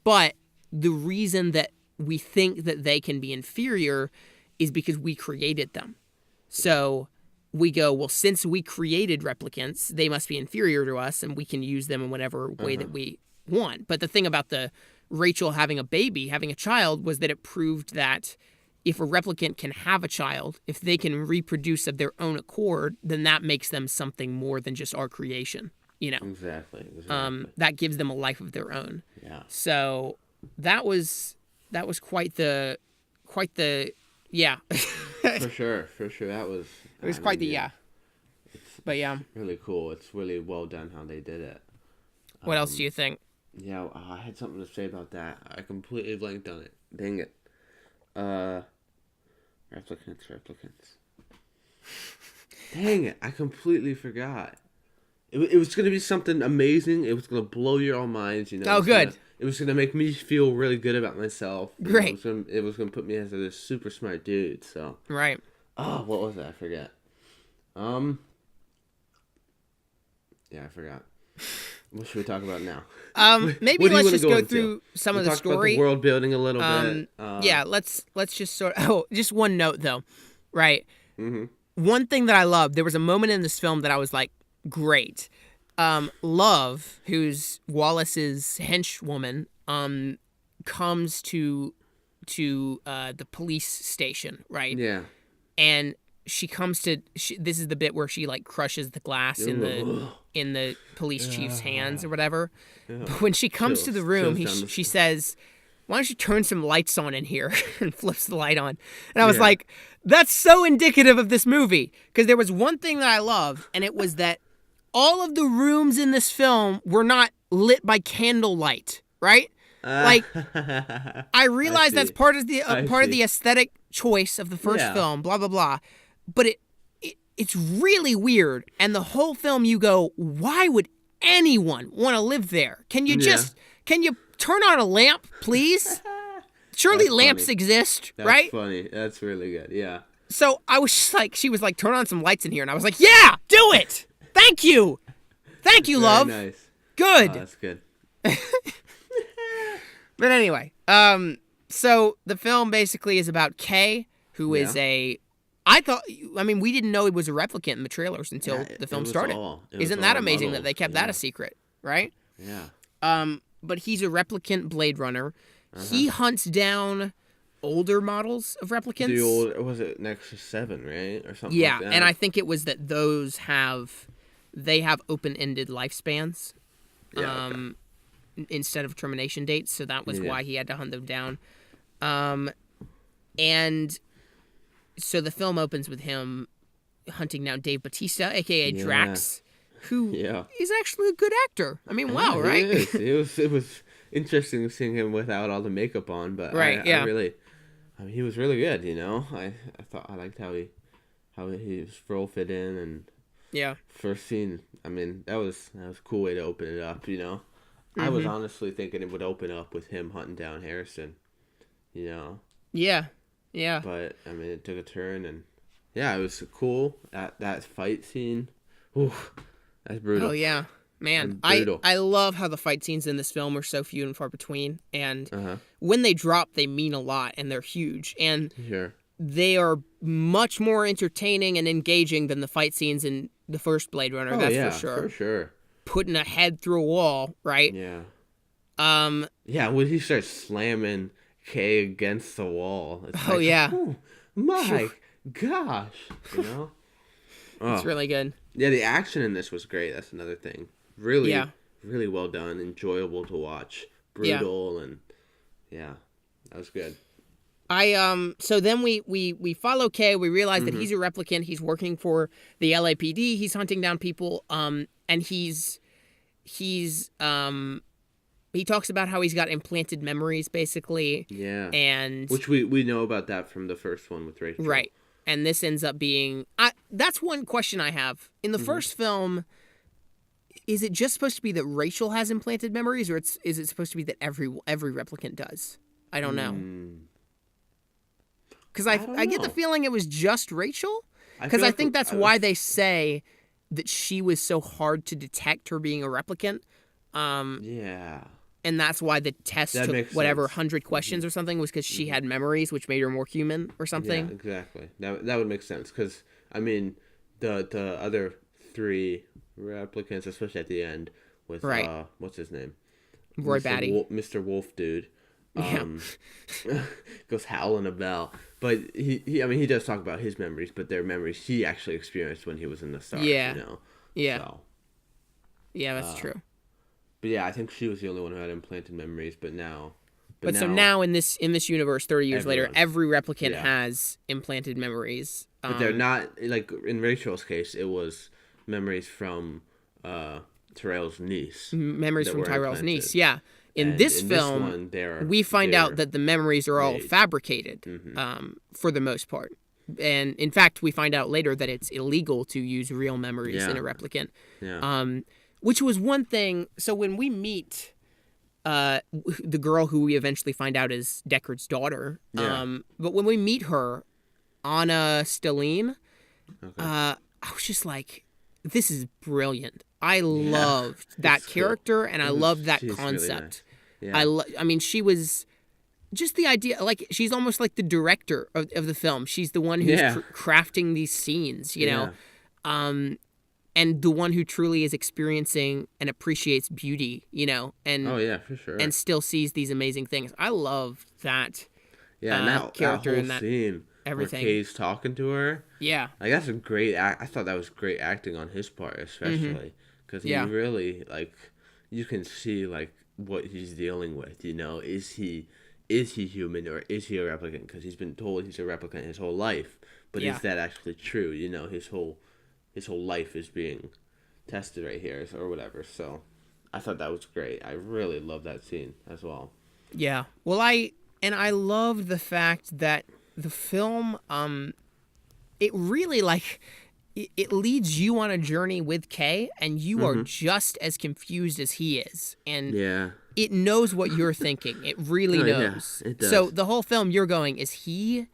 But the reason that we think that they can be inferior is because we created them. So we go, well, since we created replicants, they must be inferior to us, and we can use them in whatever way that we want. But the thing about the Rachel having a child, was that it proved that if a replicant can have a child, if they can reproduce of their own accord, then that makes them something more than just our creation, you know? Exactly. That gives them a life of their own. Yeah. So that was quite the yeah. For sure. That was. It was quite the yeah. But yeah. Really cool. It's really well done how they did it. What else do you think? Yeah, I had something to say about that. I completely blanked on it. Dang it. Replicants. Dang it, I completely forgot. It was going to be something amazing. It was going to blow your own minds, you know. Oh, good. it was gonna make me feel really good about myself. Great. It was gonna put me as this super smart dude. So. Right. Oh, what was that? I forget. Yeah, I forgot. What should we talk about now? Maybe let's just go through some of the story. About the world building a little bit. Yeah, let's just sort of. Oh, just one note though, right? Mm-hmm. One thing that I loved, there was a moment in this film that I was like, great. Love, who's Wallace's henchwoman, comes to the police station, right? Yeah. And she comes to. This is the bit where she like crushes the glass in the police chief's hands or whatever. But when she comes to the room, she says, "Why don't you turn some lights on in here?" and flips the light on. And I was like, "That's so indicative of this movie." Because there was one thing that I loved, and it was that all of the rooms in this film were not lit by candlelight, right? Like, I realize that's part of the aesthetic choice of the first film, blah blah blah. But it's really weird, and the whole film you go, why would anyone want to live there? Can you turn on a lamp, please? Surely lamps exist, right? That's funny. That's really good. Yeah. So I was just like, she was like, turn on some lights in here, and I was like, yeah, do it. Thank you, Very love. Nice. Good. Oh, that's good. But anyway, so the film basically is about Kay, who is we didn't know he was a replicant in the trailers until the film started. Isn't that amazing that they kept that a secret, right? Yeah. But he's a replicant Blade Runner. He hunts down older models of replicants. Was it Nexus 7, right? Or something yeah, like that? And I think it was that those have open-ended lifespans. Instead of termination dates, so that was why he had to hunt them down. And so the film opens with him hunting down Dave Bautista, aka Drax, who is actually a good actor. I mean, wow, right? It was interesting seeing him without all the makeup on, but he was really good. You know, I liked how his role fit in, and first scene. I mean, that was a cool way to open it up. You know. I was honestly thinking it would open up with him hunting down Harrison, you know. Yeah. But I mean, it took a turn, and it was cool. That fight scene, that's brutal. Oh yeah, man. I love how the fight scenes in this film are so few and far between, and when they drop, they mean a lot, and they're huge, and they are much more entertaining and engaging than the fight scenes in the first Blade Runner. That's for sure. For sure. Putting a head through a wall, right? Yeah. When he starts slamming Kay against the wall. It's oh my gosh. You know? It's really good. Yeah, the action in this was great. That's another thing. Really, really well done. Enjoyable to watch. Brutal and that was good. So then we follow Kay. We realize that he's a replicant. He's working for the LAPD. He's hunting down people. And he talks about how he's got implanted memories, basically. Yeah. And which we know about that from the first one with Rachel. Right. And this ends up being that's one question I have. In the first film, is it just supposed to be that Rachel has implanted memories, or is it supposed to be that every replicant does? I don't know. Because I get the feeling it was just Rachel. Because I think that's why they say that she was so hard to detect her being a replicant. And that's why the test took whatever 100 questions or something, was because she had memories, which made her more human or something. Yeah, exactly. That would make sense. Because, I mean, the other 3 replicants, especially at the end, with, what's his name? Roy Batty. Mr. Wolf dude. Goes howling about. But he does talk about his memories, but they're memories he actually experienced when he was in the stars. Yeah. You know? Yeah. So, yeah, that's true. But yeah, I think she was the only one who had implanted memories. But now, so now in this universe, 30 years later, every replicant has implanted memories. But they're not, like in Rachel's case, it was memories from Tyrell's niece. Memories from Tyrell's niece. Yeah. In this film, we find out that the memories are all fabricated, for the most part. And in fact, we find out later that it's illegal to use real memories in a replicant. Yeah. Which was one thing. So when we meet the girl who we eventually find out is Deckard's daughter. Yeah. But when we meet her, Anna Stelline, Okay. I was just like, this is brilliant. I loved that character, and I loved that concept. Really nice. Yeah. I mean, she was just the idea, like, she's almost like the director of the film. She's the one who's crafting these scenes, you know? And the one who truly is experiencing and appreciates beauty, you know? And oh, yeah, for sure. And still sees these amazing things. I loved that and that character that whole and that scene everything. Where Kay's talking to her. Yeah. Like, that's a great I thought that was great acting on his part, especially. Because he really, like, you can see, like, what he's dealing with, you know? Is he human or is he a replicant? Because he's been told he's a replicant his whole life. But is that actually true? You know, his whole life is being tested right here or whatever. So I thought that was great. I really love that scene as well. Yeah. Well, I loved the fact that the film, it really, like, it leads you on a journey with Kay, and you are just as confused as he is. And it knows what you're thinking. It really knows. Yeah, it does. So the whole film, you're going, is he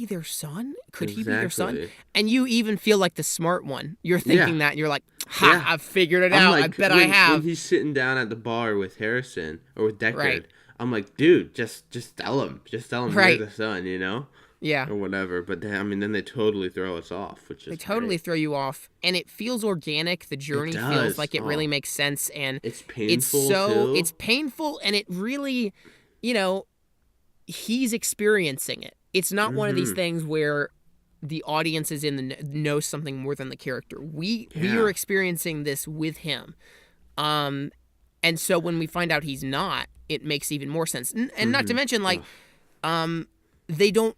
their son? Could he be their son? And you even feel like the smart one. You're thinking that, and you're like, ha, I've figured it out. Like, I bet I have. When he's sitting down at the bar with Harrison, or with Deckard, I'm like, dude, just tell him. Just tell him you're the son, you know? Yeah. Or whatever. But then they totally throw us off, which is They totally throw you off. And it feels organic. The journey feels like it really makes sense. And it's painful, too. It's painful, and it really, you know, he's experiencing it. It's not one of these things where the audience is knows something more than the character. We are experiencing this with him. And so when we find out he's not, it makes even more sense. And not to mention, like, they don't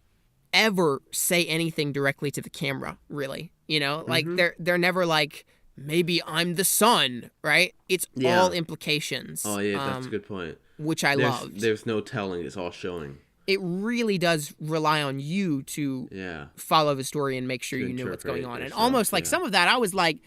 ever say anything directly to the camera, really. You know, like, they're never like, maybe I'm the son, right? It's all implications. Oh, yeah, that's a good point. Which I loved. There's no telling, it's all showing. It really does rely on you to follow the story and make sure you know what's going on. And almost like some of that, I was like,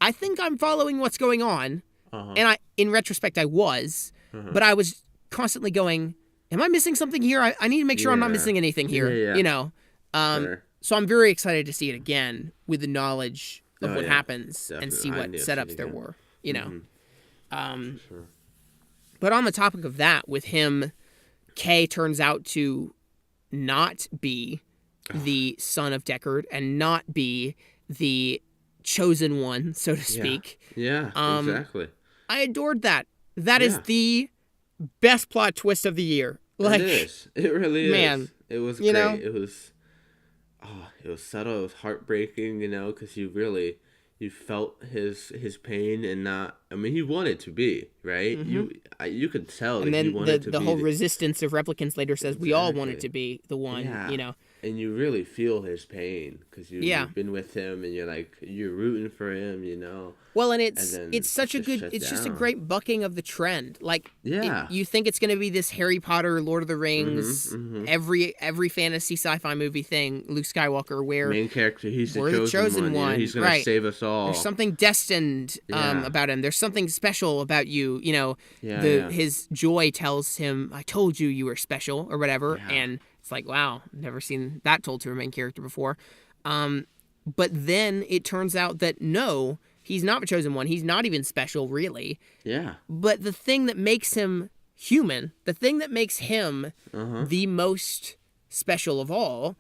I think I'm following what's going on. And in retrospect, I was. But I was constantly going, am I missing something here? I need to make sure I'm not missing anything here. You know? So I'm very excited to see it again with the knowledge of what happens and see what setups there were. You know? But on the topic of that, with him, Kay turns out to not be the son of Deckard and not be the chosen one, so to speak. Yeah, exactly. I adored that. That is the best plot twist of the year. Like, it is. It really is. Man, it was great. Know? It was subtle. It was heartbreaking, you know, because you felt his pain and not. I mean, he wanted to be right. You could tell. And that then he wanted to the be whole resistance of replicants later says we all wanted to be the one. Yeah. You know. And you really feel his pain because you've been with him and you're rooting for him, you know. Well, and it's just a great bucking of the trend. Like, you think it's going to be this Harry Potter, Lord of the Rings, every fantasy sci-fi movie thing, Luke Skywalker, where main character, he's the chosen one. You know, he's going to save us all. There's something destined about him. There's something special about you. You know, his joy tells him, "I told you you were special," or whatever, and it's like, wow, never seen that told to a main character before. But then it turns out that no, he's not the chosen one. He's not even special, really. Yeah. But the thing that makes him human, the thing that makes him the most special of all,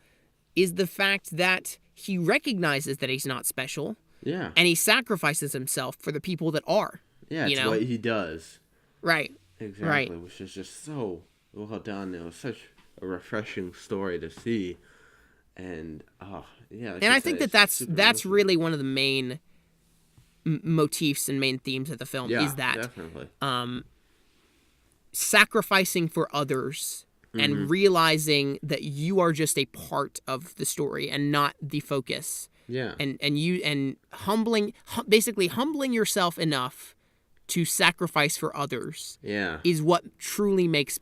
is the fact that he recognizes that he's not special. Yeah. And he sacrifices himself for the people that are. Yeah, it's what he does. Right. Exactly. Right. Which is just so well done. It was such a refreshing story to see, and like I think that's really one of the main motifs and main themes of the film is that definitely. Sacrificing for others and realizing that you are just a part of the story and not the focus. Yeah, and basically humbling yourself enough to sacrifice for others is what truly makes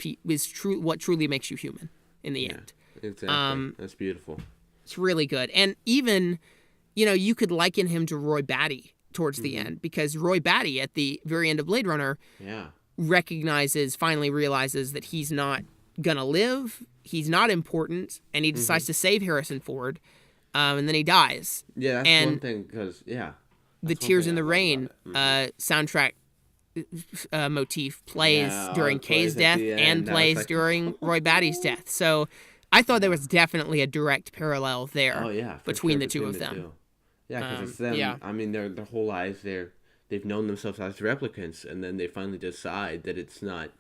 what truly makes you human in the end. Exactly. That's beautiful. It's really good. And even, you know, you could liken him to Roy Batty towards the end, because Roy Batty at the very end of Blade Runner finally realizes that he's not gonna live, he's not important, and he decides to save Harrison Ford, and then he dies. Yeah, that's one thing, because, the Tears in the Rain soundtrack motif plays during Kay's death and plays during Roy Batty's death. So I thought there was definitely a direct parallel there between the two of them. Yeah, because it's them. I mean, their whole lives, they've known themselves as replicants, and then they finally decide that it's not.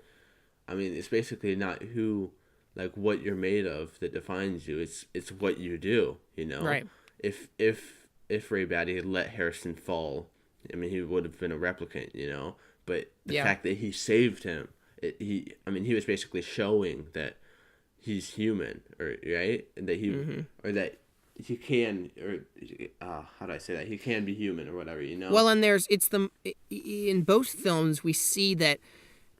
I mean, it's basically not what you're made of that defines you. It's what you do. You know. Right. If Ray Batty had let Harrison fall, I mean, he would have been a replicant. You know. But the fact that he saved him, he was basically showing that he's human, right, and that he or that. He can, or how do I say that? He can be human, or whatever, you know. Well, and in both films we see that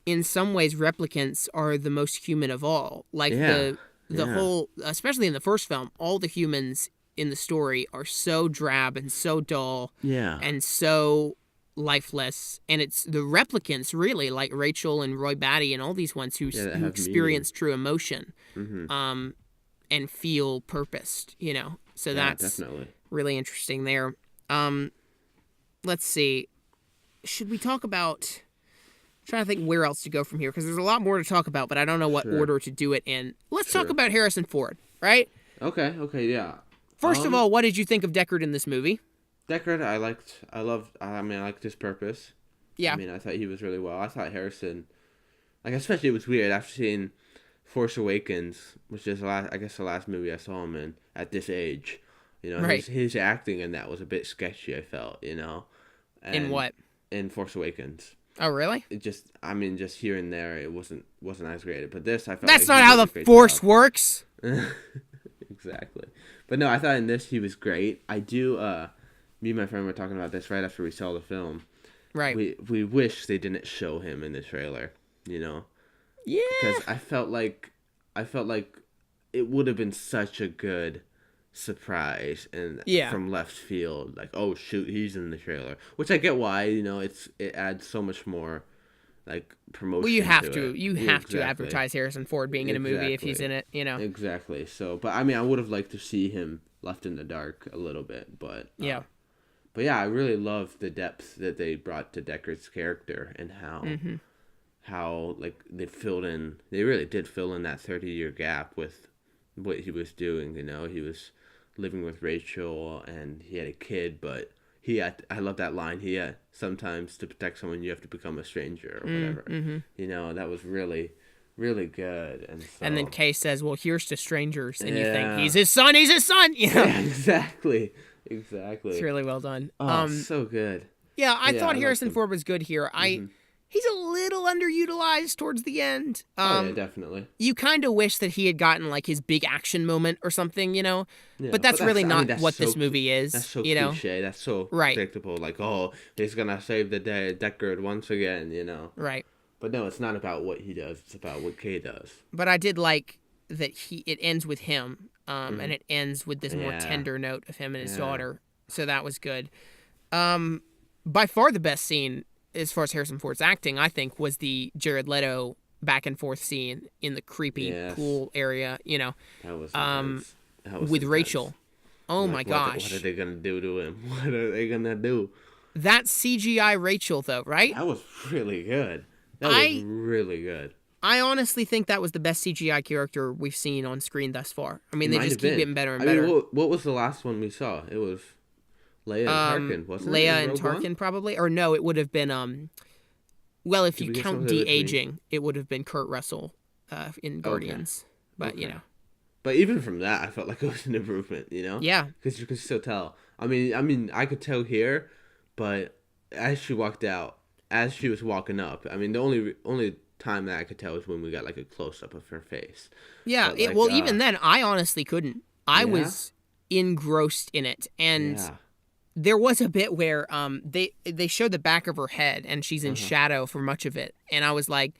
in some ways replicants are the most human of all. Like the whole, especially in the first film, all the humans in the story are so drab and so dull, and so lifeless. And it's the replicants, really, like Rachel and Roy Batty and all these ones who experience true emotion. And feel purposed, you know. So that's definitely really interesting there. Let's see. Should we talk about... I'm trying to think where else to go from here, because there's a lot more to talk about, but I don't know what order to do it in. Let's talk about Harrison Ford, right? Okay, yeah. First of all, what did you think of Deckard in this movie? Deckard, I liked his purpose. Yeah. I mean, I thought he was really well. I thought Harrison... especially it was weird after seeing Force Awakens, which is the last movie I saw him in at this age. You know, his acting in that was a bit sketchy, I felt, you know. In what? In Force Awakens. Oh, really? It just here and there, it wasn't as great. But this, I felt that's not how the Force works. Exactly. But no, I thought in this he was great. I do. Me and my friend were talking about this right after we saw the film. Right. We wish they didn't show him in the trailer. You know. Yeah. Because I felt like it would have been such a good surprise and from left field, like, oh shoot, he's in the trailer, which I get why, you know, it adds so much more like promotion. Well, you have to advertise Harrison Ford being in a movie if he's in it, you know. Exactly. So, but I mean, I would have liked to see him left in the dark a little bit, but But yeah, I really love the depth that they brought to Deckard's character and how like they really did fill in that 30-year gap with what he was doing. You know, he was living with Rachel and he had a kid, but I love that line, sometimes to protect someone you have to become a stranger or whatever. You know, that was really, really good. And then Kay says, well, here's to strangers, and you think, he's his son, you know? Yeah, exactly. It's really well done. So good. Yeah, I thought Harrison Ford was good here. He's a little underutilized towards the end. Yeah, definitely. You kind of wish that he had gotten like his big action moment or something, you know? Yeah, but that's really not what this movie is. That's so you cliche. That's so predictable. Like, oh, he's going to save the day, Deckard once again, you know? Right. But no, it's not about what he does. It's about what Kay does. But I did like that it ends with him, and it ends with this more tender note of him and his daughter. So that was good. By far the best scene, as far as Harrison Ford's acting, I think, was the Jared Leto back and forth scene in the creepy pool area, you know. That was with Rachel. Oh my gosh. What are they going to do to him? What are they going to do? That CGI Rachel, though, right? That was really good. That was really good. I honestly think that was the best CGI character we've seen on screen thus far. I mean, they just keep getting better and better. I mean, what was the last one we saw? It was Leia and Tarkin, wasn't it? Leia and Tarkin, probably. Or no, it would have been, well, if you count de-aging, it would have been Kurt Russell in Guardians. But, you know. But even from that, I felt like it was an improvement, you know? Yeah. Because you could still tell. I mean, I could tell here, but as she walked out, as she was walking up, I mean, the only time that I could tell was when we got, like, a close-up of her face. Yeah, but, even then, I honestly couldn't. I was engrossed in it, and... Yeah. There was a bit where they showed the back of her head and she's in shadow for much of it. And I was like,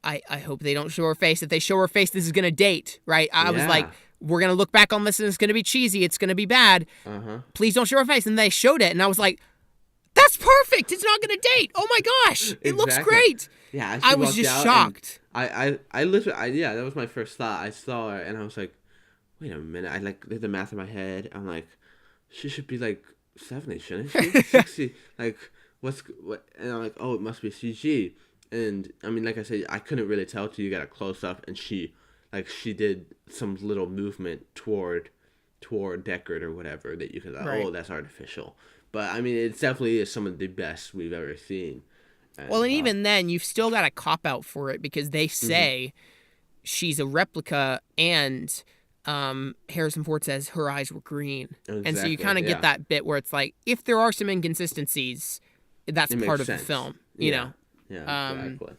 I hope they don't show her face. If they show her face, this is going to date, right? I was like, we're going to look back on this and it's going to be cheesy. It's going to be bad. Please don't show her face. And they showed it and I was like, that's perfect. It's not going to date. Oh my gosh. It looks great. Yeah, I was just shocked. I literally, yeah, that was my first thought. I saw her and I was like, wait a minute. I like did the math in my head. I'm like, she should be like 70, shouldn't she? 60. Like, what? And I'm like, oh, it must be CG. And I mean, like I said, I couldn't really tell till you got a close up, and she did some little movement toward Deckard or whatever that you could like, oh, that's artificial. But I mean, it definitely is some of the best we've ever seen. And, well, and even then, you've still got a cop out for it because they say she's a replica, and Harrison Ford says her eyes were green, and so you kind of get that bit where it's like, if there are some inconsistencies, that's part of the film, you know. Yeah, exactly.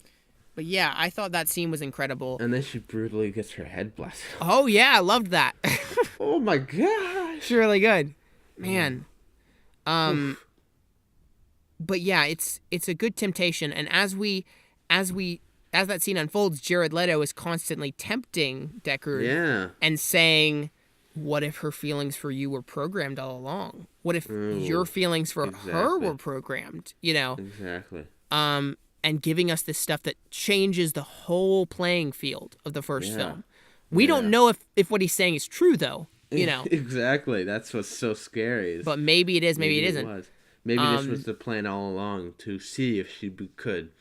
But yeah, I thought that scene was incredible. And then she brutally gets her head blasted. Oh yeah, I loved that. Oh my gosh, it's really good, man. But yeah, it's a good temptation, and as that scene unfolds, Jared Leto is constantly tempting Deckard, and saying, "What if her feelings for you were programmed all along? What if your feelings for her were programmed? You know, exactly." And giving us this stuff that changes the whole playing field of the first film. We don't know if what he's saying is true, though. You know, exactly. That's what's so scary. But maybe it is, maybe it isn't. Maybe this was the plan all along, to see if she could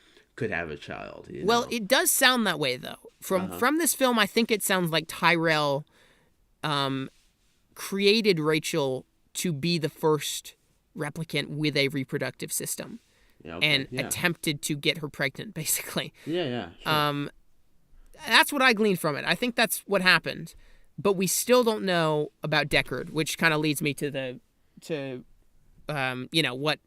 have a child. You know? It does sound that way, though. From this film, I think it sounds like Tyrell created Rachel to be the first replicant with a reproductive system. And attempted to get her pregnant, basically. Yeah. Sure. That's what I gleaned from it. I think that's what happened, but we still don't know about Deckard, which kind of leads me to what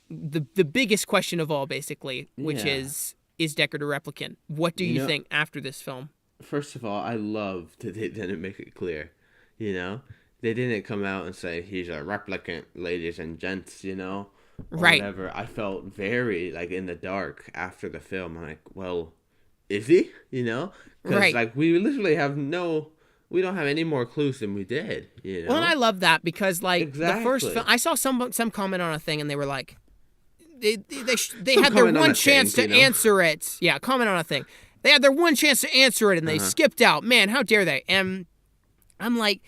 the biggest question of all, basically, which is Deckard a replicant? What do you think after this film? First of all, I love that they didn't make it clear. You know, they didn't come out and say he's a replicant, ladies and gents. You know. Or whatever. I felt very like in the dark after the film. I'm like, well, is he? You know, because like we literally we don't have any more clues than we did. You know. Well, and I love that because like the first film, I saw some comment on a thing and they were like, they had their one chance to answer it. Yeah, comment on a thing. They had their one chance to answer it and they skipped out. Man, how dare they? And I'm like,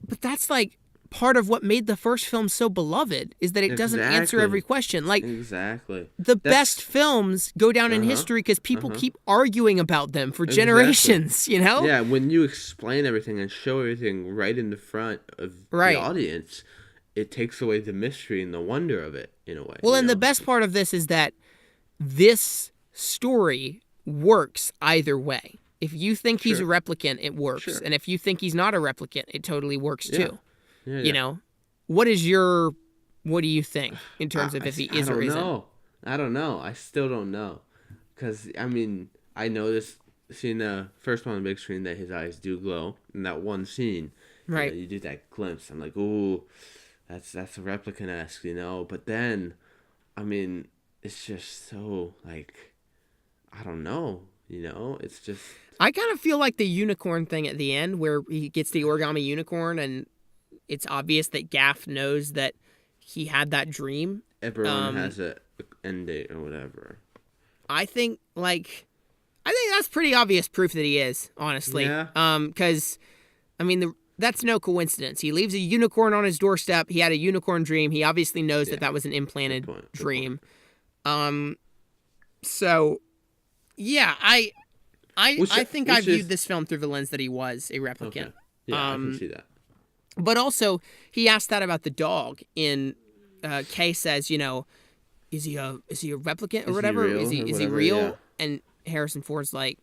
but that's like part of what made the first film so beloved is that it doesn't answer every question. Like the best films go down in history because people keep arguing about them for generations. You know? Yeah, when you explain everything and show everything right in the front of the audience, it takes away the mystery and the wonder of it in a way. Well, and the best part of this is that this story works either way. If you think he's a replicant, it works, and if you think he's not a replicant, it totally works too. Yeah. You know, what do you think in terms of if he is or isn't? I don't know. I still don't know. Because, I mean, I noticed seeing the first one on the big screen that his eyes do glow in that one scene. Right. You do that glimpse. I'm like, ooh, that's a replicant-esque, you know? But then, I mean, it's just so, like, I don't know, you know? It's just... I kind of feel like the unicorn thing at the end where he gets the origami unicorn and it's obvious that Gaff knows that he had that dream. Everyone has an end date or whatever. I think that's pretty obvious proof that he is, honestly. Yeah. Because, I mean, that's no coincidence. He leaves a unicorn on his doorstep. He had a unicorn dream. He obviously knows that was an implanted dream. So, yeah, I think I viewed this film through the lens that he was a replicant. Okay. Yeah, I can see that. But also, he asked that about the dog. In Kay says, you know, is he a replicant or whatever? Is he real? Yeah. And Harrison Ford's like,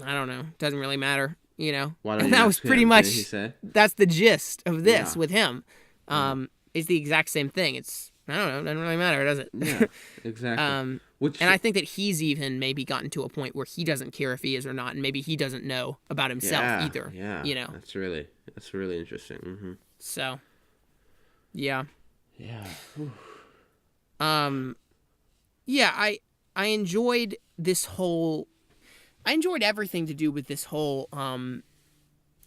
I don't know. Doesn't really matter, you know. And that was pretty much that's the gist of this with him. It's the exact same thing. It's I don't know. It doesn't really matter, does it? Yeah, exactly. And I think that he's even maybe gotten to a point where he doesn't care if he is or not, and maybe he doesn't know about himself either. Yeah, you know. That's really interesting. Mm-hmm. So, yeah. Yeah. Yeah. I enjoyed this whole. I enjoyed everything to do with this whole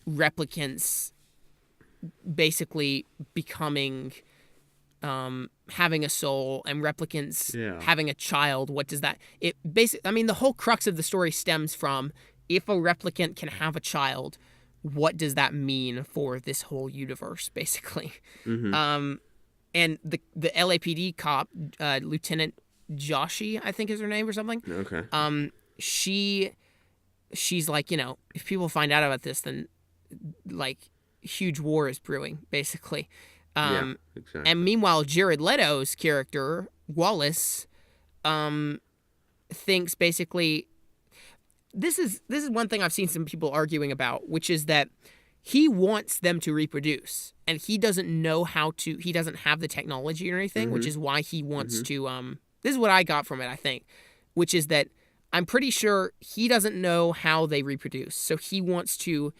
replicants basically becoming having a soul and replicants Yeah. having a child, what does that... It basically, I mean, the whole crux of the story stems from, if a replicant can have a child, what does that mean for this whole universe, basically? Mm-hmm. And the LAPD cop, Lieutenant Joshi, I think is her name or something. Okay. She's like, you know, if people find out about this, then like huge war is brewing, basically. Yeah, exactly. And meanwhile, Jared Leto's character, Wallace, thinks basically, this is one thing I've seen some people arguing about, which is that he wants them to reproduce, and he doesn't know how to. He doesn't have the technology or anything, which is why he wants to. This is what I got from it, I think, which is that I'm pretty sure he doesn't know how they reproduce, so he wants to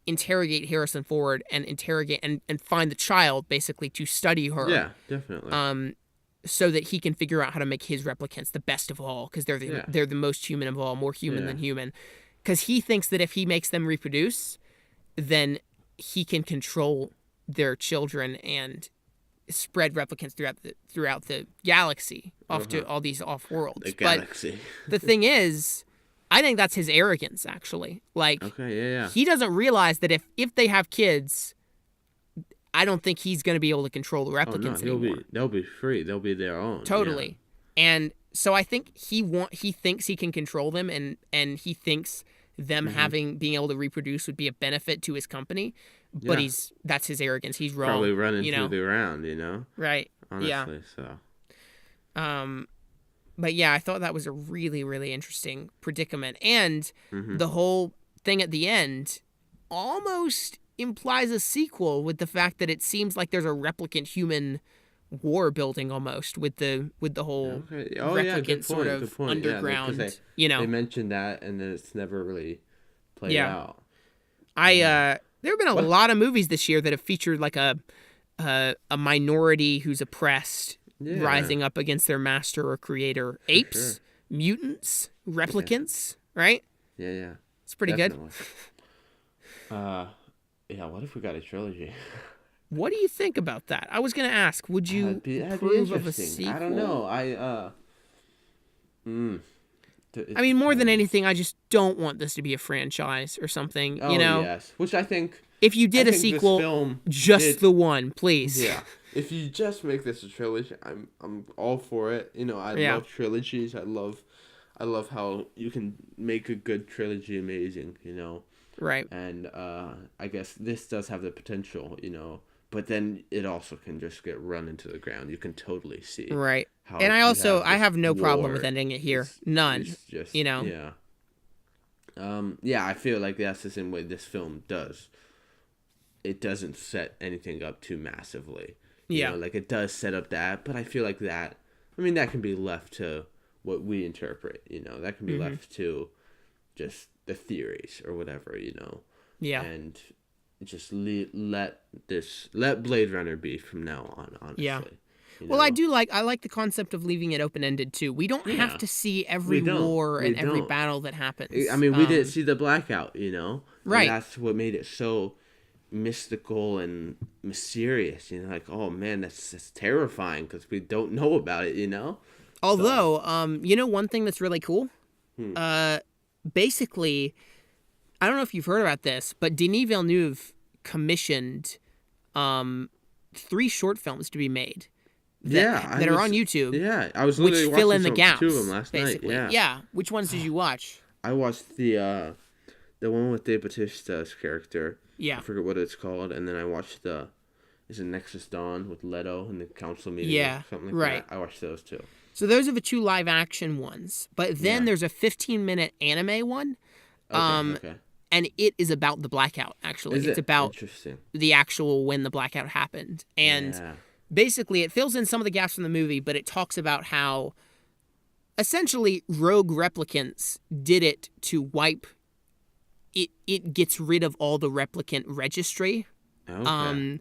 interrogate Harrison Ford and interrogate and find the child, basically, to study her. Yeah, definitely. So that he can figure out how to make his replicants the best of all, because they're the most human of all, more human than human. Because he thinks that if he makes them reproduce, then he can control their children and spread replicants throughout the galaxy off to all these off worlds. The galaxy. But the thing is, I think that's his arrogance, actually. Like, okay, yeah. He doesn't realize that if they have kids, I don't think he's going to be able to control the replicants anymore. They'll be free. They'll be their own. Totally. Yeah. And so I think he thinks he can control them, and he thinks them being able to reproduce would be a benefit to his company. But that's his arrogance. He's wrong. Probably running through the ground, Right. Honestly, so. But yeah, I thought that was a really, really interesting predicament. And the whole thing at the end almost implies a sequel, with the fact that it seems like there's a replicant human war building almost with the whole replicant sort of underground. They mentioned that, and then it's never really played out. There have been a lot of movies this year that have featured like a minority who's oppressed rising up against their master or creator. Apes, mutants, replicants, right? Yeah. It's pretty Definitely. Good. Yeah, what if we got a trilogy? What do you think about that? I was going to ask, would you approve of a sequel? I don't know. I mean, more than anything, I just don't want this to be a franchise or something, yes. Which I think... If you did a sequel, the one, please. Yeah. If you just make this a trilogy, I'm all for it. I love trilogies. I love how you can make a good trilogy amazing, Right. And I guess this does have the potential, but then it also can just get run into the ground. You can totally see. Right. And I have no problem with ending it here. None. It's just, Yeah. I feel like that's the same way this film does. It doesn't set anything up too massively. Like it does set up that, but I feel like that can be left to what we interpret, that can be left to just the theories or whatever, Yeah. And just let Blade Runner be from now on, honestly. Yeah. Well, I like the concept of leaving it open-ended too. We don't have to see every war and every battle that happens. I mean, we didn't see the blackout, Right. And that's what made it so mystical and mysterious, like, oh man, that's terrifying because we don't know about it, Although, one thing that's really cool, basically, I don't know if you've heard about this, but Denis Villeneuve commissioned 3 short films to be made that are on YouTube. Yeah, I was literally which fill in the gaps. 2 of them last basically. night. Yeah. Which ones did you watch? I watched the one with Dave Bautista's character. Yeah. I forget what it's called, and then I watched is it Nexus Dawn with Leto in the council meeting? Yeah, or something like that. I watched those 2. So those are the 2 live action ones, but then there's a 15-minute anime one. Okay. And it is about the blackout. Actually, it's about the actual when the blackout happened, and basically it fills in some of the gaps from the movie, but it talks about how essentially rogue replicants did it to wipe. It gets rid of all the replicant registry. Okay.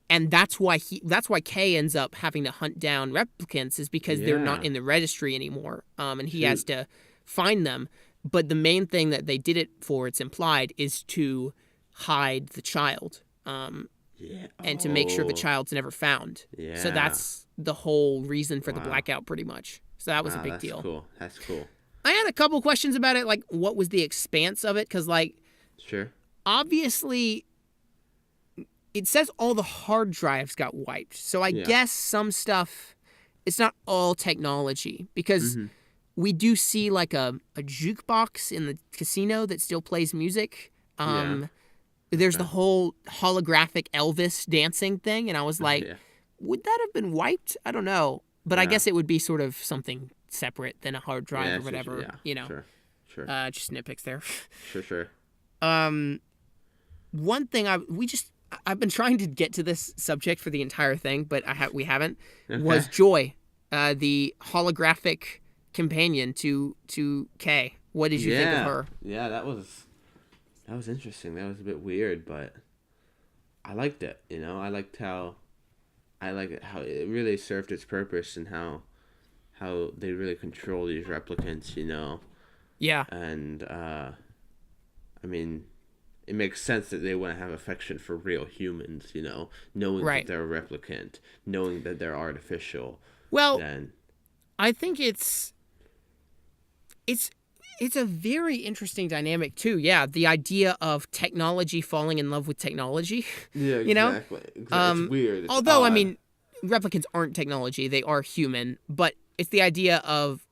And that's why Kay ends up having to hunt down replicants, is because they're not in the registry anymore. And he has to find them. But the main thing that they did it for, it's implied, is to hide the child. Yeah. and to make sure the child's never found. Yeah. So that's the whole reason for the blackout, pretty much. So that was a big deal. Cool. That's cool. I had a couple questions about it, like what was the expanse of it? Because, like, sure, obviously, it says all the hard drives got wiped. So I guess some stuff, it's not all technology, because we do see like a jukebox in the casino that still plays music. There's the whole holographic Elvis dancing thing, and I was like, would that have been wiped? I don't know. But I guess it would be sort of something separate than a hard drive or whatever, you know. Sure. Just nitpicks there. Sure. One thing I've been trying to get to this subject for the entire thing, but we haven't. Was Joy, the holographic companion to Kay. What did you think of her? Yeah, that was interesting. That was a bit weird, but I liked it. You know, I liked how it really served its purpose, and how they really control these replicants. You know. Yeah. And I mean, it makes sense that they want to have affection for real humans. You know, knowing that they're a replicant, knowing that they're artificial. Well, I think it's a very interesting dynamic too. Yeah, the idea of technology falling in love with technology. Yeah, exactly. You know? It's weird. It's although odd. I mean, replicants aren't technology; they are human. But it's the idea of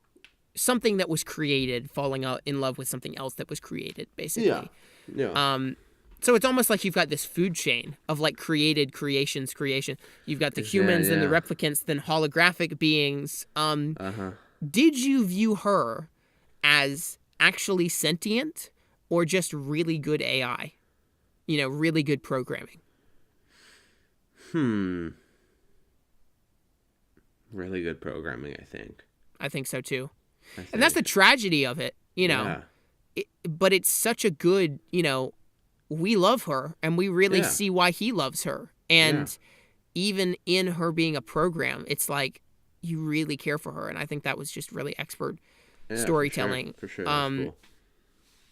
something that was created falling in love with something else that was created, basically. Yeah. So it's almost like you've got this food chain of like creation. You've got the humans and the replicants, then holographic beings. Did you view her as actually sentient or just really good AI? You know, really good programming. Really good programming, I think. I think so too. And that's the tragedy of it, you know. But it's such a good, you know, we love her and we really see why he loves her. And even in her being a program, it's like you really care for her. And I think that was just really expert storytelling. For sure. Cool.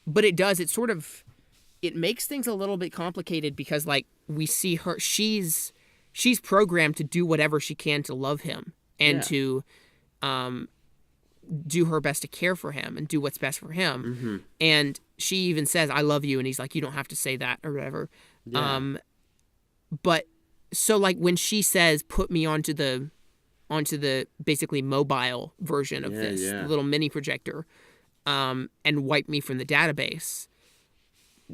But it makes things a little bit complicated because, like, we see her, she's programmed to do whatever she can to love him and to do her best to care for him and do what's best for him. And she even says, I love you. And he's like, you don't have to say that or whatever. But so, like, when she says, put me onto the basically mobile version of this little mini projector, and wipe me from the database,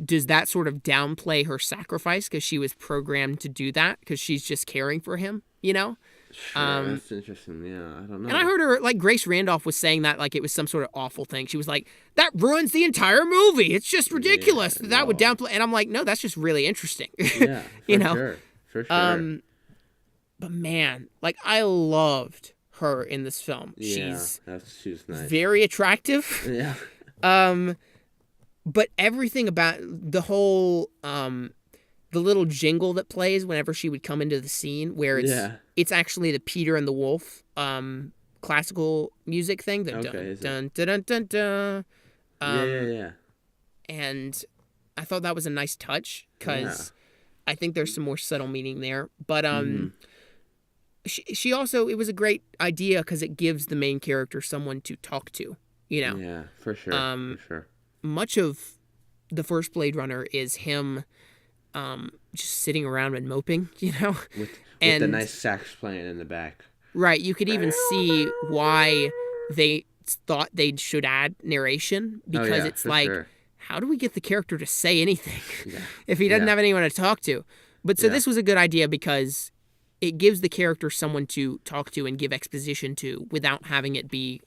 does that sort of downplay her sacrifice because she was programmed to do that because she's just caring for him, you know? Sure, that's interesting. Yeah, I don't know. And I heard her, like, Grace Randolph was saying that like it was some sort of awful thing. She was like, that ruins the entire movie. It's just ridiculous. That would downplay. And I'm like, no, that's just really interesting. Yeah, for sure. But man, like, I loved her in this film. She's nice. Very attractive. Yeah. But everything about the whole the little jingle that plays whenever she would come into the scene, where it's actually the Peter and the Wolf classical music thing. Dun, dun, dun, dun, dun. And I thought that was a nice touch because I think there's some more subtle meaning there. But she also, it was a great idea because it gives the main character someone to talk to, you know? Yeah, for sure. Much of the first Blade Runner is him just sitting around and moping, you know? With the nice sax playing in the back. Right. You could even see why they thought they should add narration because it's like, how do we get the character to say anything if he doesn't have anyone to talk to? But so this was a good idea because it gives the character someone to talk to and give exposition to without having it be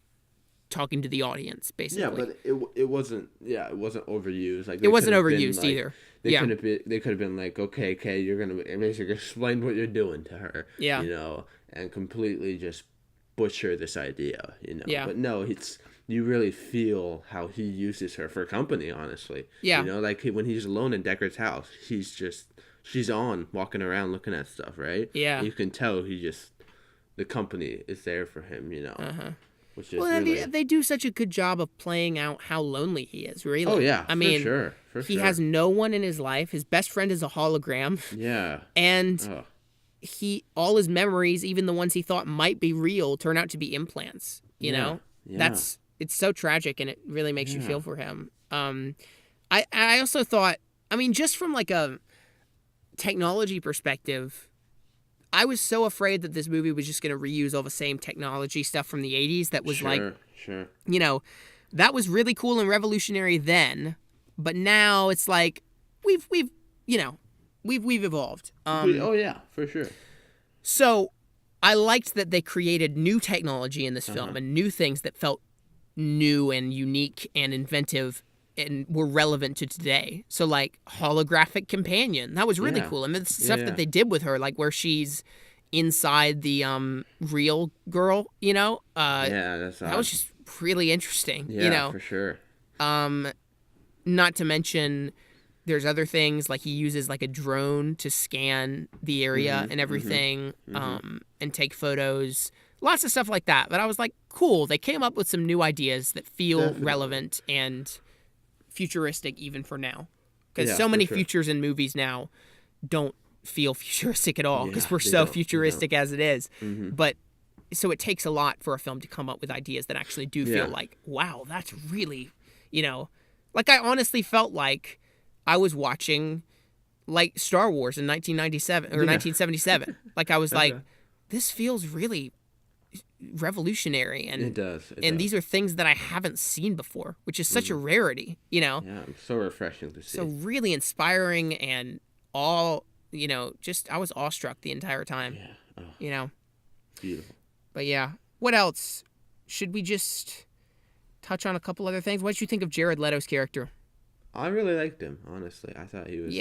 talking to the audience, basically. Yeah, but it wasn't overused. Like, it wasn't overused either. They could have been like, okay, Kay, you're gonna basically explain what you're doing to her. Yeah. You know, and completely just butcher this idea. You know. Yeah. But no, you really feel how he uses her for company. Honestly. Yeah. You know, like when he's alone in Deckard's house, she's on walking around looking at stuff, right? Yeah. And you can tell the company is there for him. You know. which is really... they do such a good job of playing out how lonely he is, really. Oh, yeah, I mean, for sure. He has no one in his life. His best friend is a hologram. Yeah. And all his memories, even the ones he thought might be real, turn out to be implants, you know? Yeah. It's so tragic, and it really makes you feel for him. I also thought, I mean, just from like a technology perspective, I was so afraid that this movie was just going to reuse all the same technology stuff from the 80s that was you know, that was really cool and revolutionary then, but now it's like we've evolved. Oh yeah, for sure. So I liked that they created new technology in this film and new things that felt new and unique and inventive and were relevant to today. So like holographic companion, that was really cool. And the stuff that they did with her, like where she's inside the real girl, you know, that was just really interesting. Yeah, you know, for sure. Not to mention, there's other things like he uses like a drone to scan the area and everything, and take photos. Lots of stuff like that. But I was like, cool. They came up with some new ideas that feel relevant and futuristic even for now. Because so many futures in movies now don't feel futuristic at all because we're so futuristic as it is. But so it takes a lot for a film to come up with ideas that actually do feel like, wow, that's really, you know, like I honestly felt like I was watching like Star Wars in 1997 or 1977. Like I was like, this feels really revolutionary, and it does. These are things that I haven't seen before, which is such a rarity, you know. Yeah, so refreshing to see. So really inspiring and all, you know, just I was awestruck the entire time. Yeah, you know, beautiful. But yeah, what else? Should we just touch on a couple other things? What did you think of Jared Leto's character? I really liked him, honestly. I thought he was